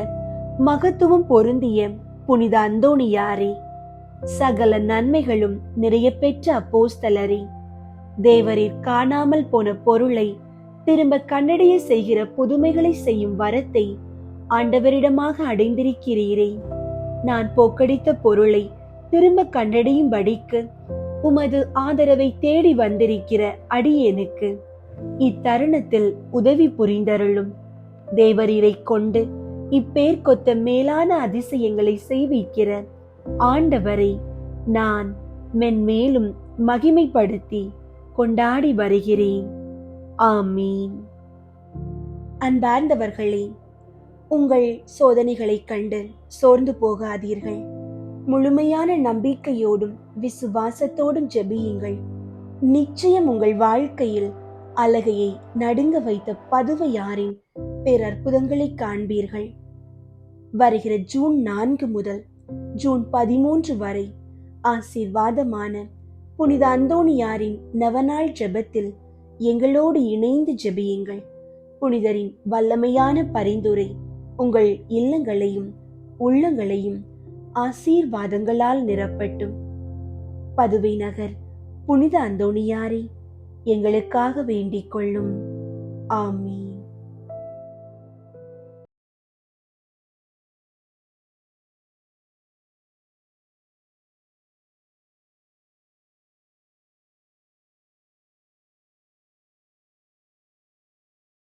மகத்துவம் பொருந்திய புனித அந்தோணியாரே, சகல நன்மைகளும் நிறைய பெற்ற அப்போஸ்தலரே, தேவரீர் காணாமல் போன பொருளை திரும்ப கண்டடைய செய்கிற புதுமைகளை செய்யும் வரத்தை ஆண்டவரிடமாக அடைந்திருக்கிறீரே. நான் போக்கடித்த பொருளை திரும்ப கண்டடையும்படிக்கு உமது ஆதரவை தேடி வந்திருக்கிற அடியேனுக்கு இத்தருணத்தில் உதவி புரிந்தருளும். தேவரீரை கொண்டு இப்பேர்க்கொத்த மேலான அதிசயங்களை செய்விக்கிற ஆண்டவரை நான் மென்மேலும் மகிமைப்படுத்தி கொண்டாடி வருகிறேன். ஆமீன். அன்பார்ந்தவர்களே, உங்கள் சோதனைகளை கண்டு சோர்ந்து போகாதீர்கள். முழுமையான நம்பிக்கையோடும் விசுவாசத்தோடும் ஜெபியுங்கள். நிச்சயம் உங்கள் வாழ்க்கையில் அலகையை நடுங்க வைத்த பதுவையாரின் பேரற்புதங்களை காண்பீர்கள். வருகிற ஜூன் 4 முதல் ஜூன் 13 வரை ஆசீர்வாதமான புனித அந்தோணியாரின் நவநாள் ஜெபத்தில் எங்களோடு இணைந்து ஜெபியுங்கள். புனிதரின் வல்லமையான பரிந்துரை உங்கள் இல்லங்களையும் உள்ளங்களையும் ஆசீர்வாதங்களால் நிரப்பட்டும். பதுவை நகர் புனித அந்தோணியாரே, எங்களுக்காக வேண்டிக் கொள்ளும். ஆமீன்.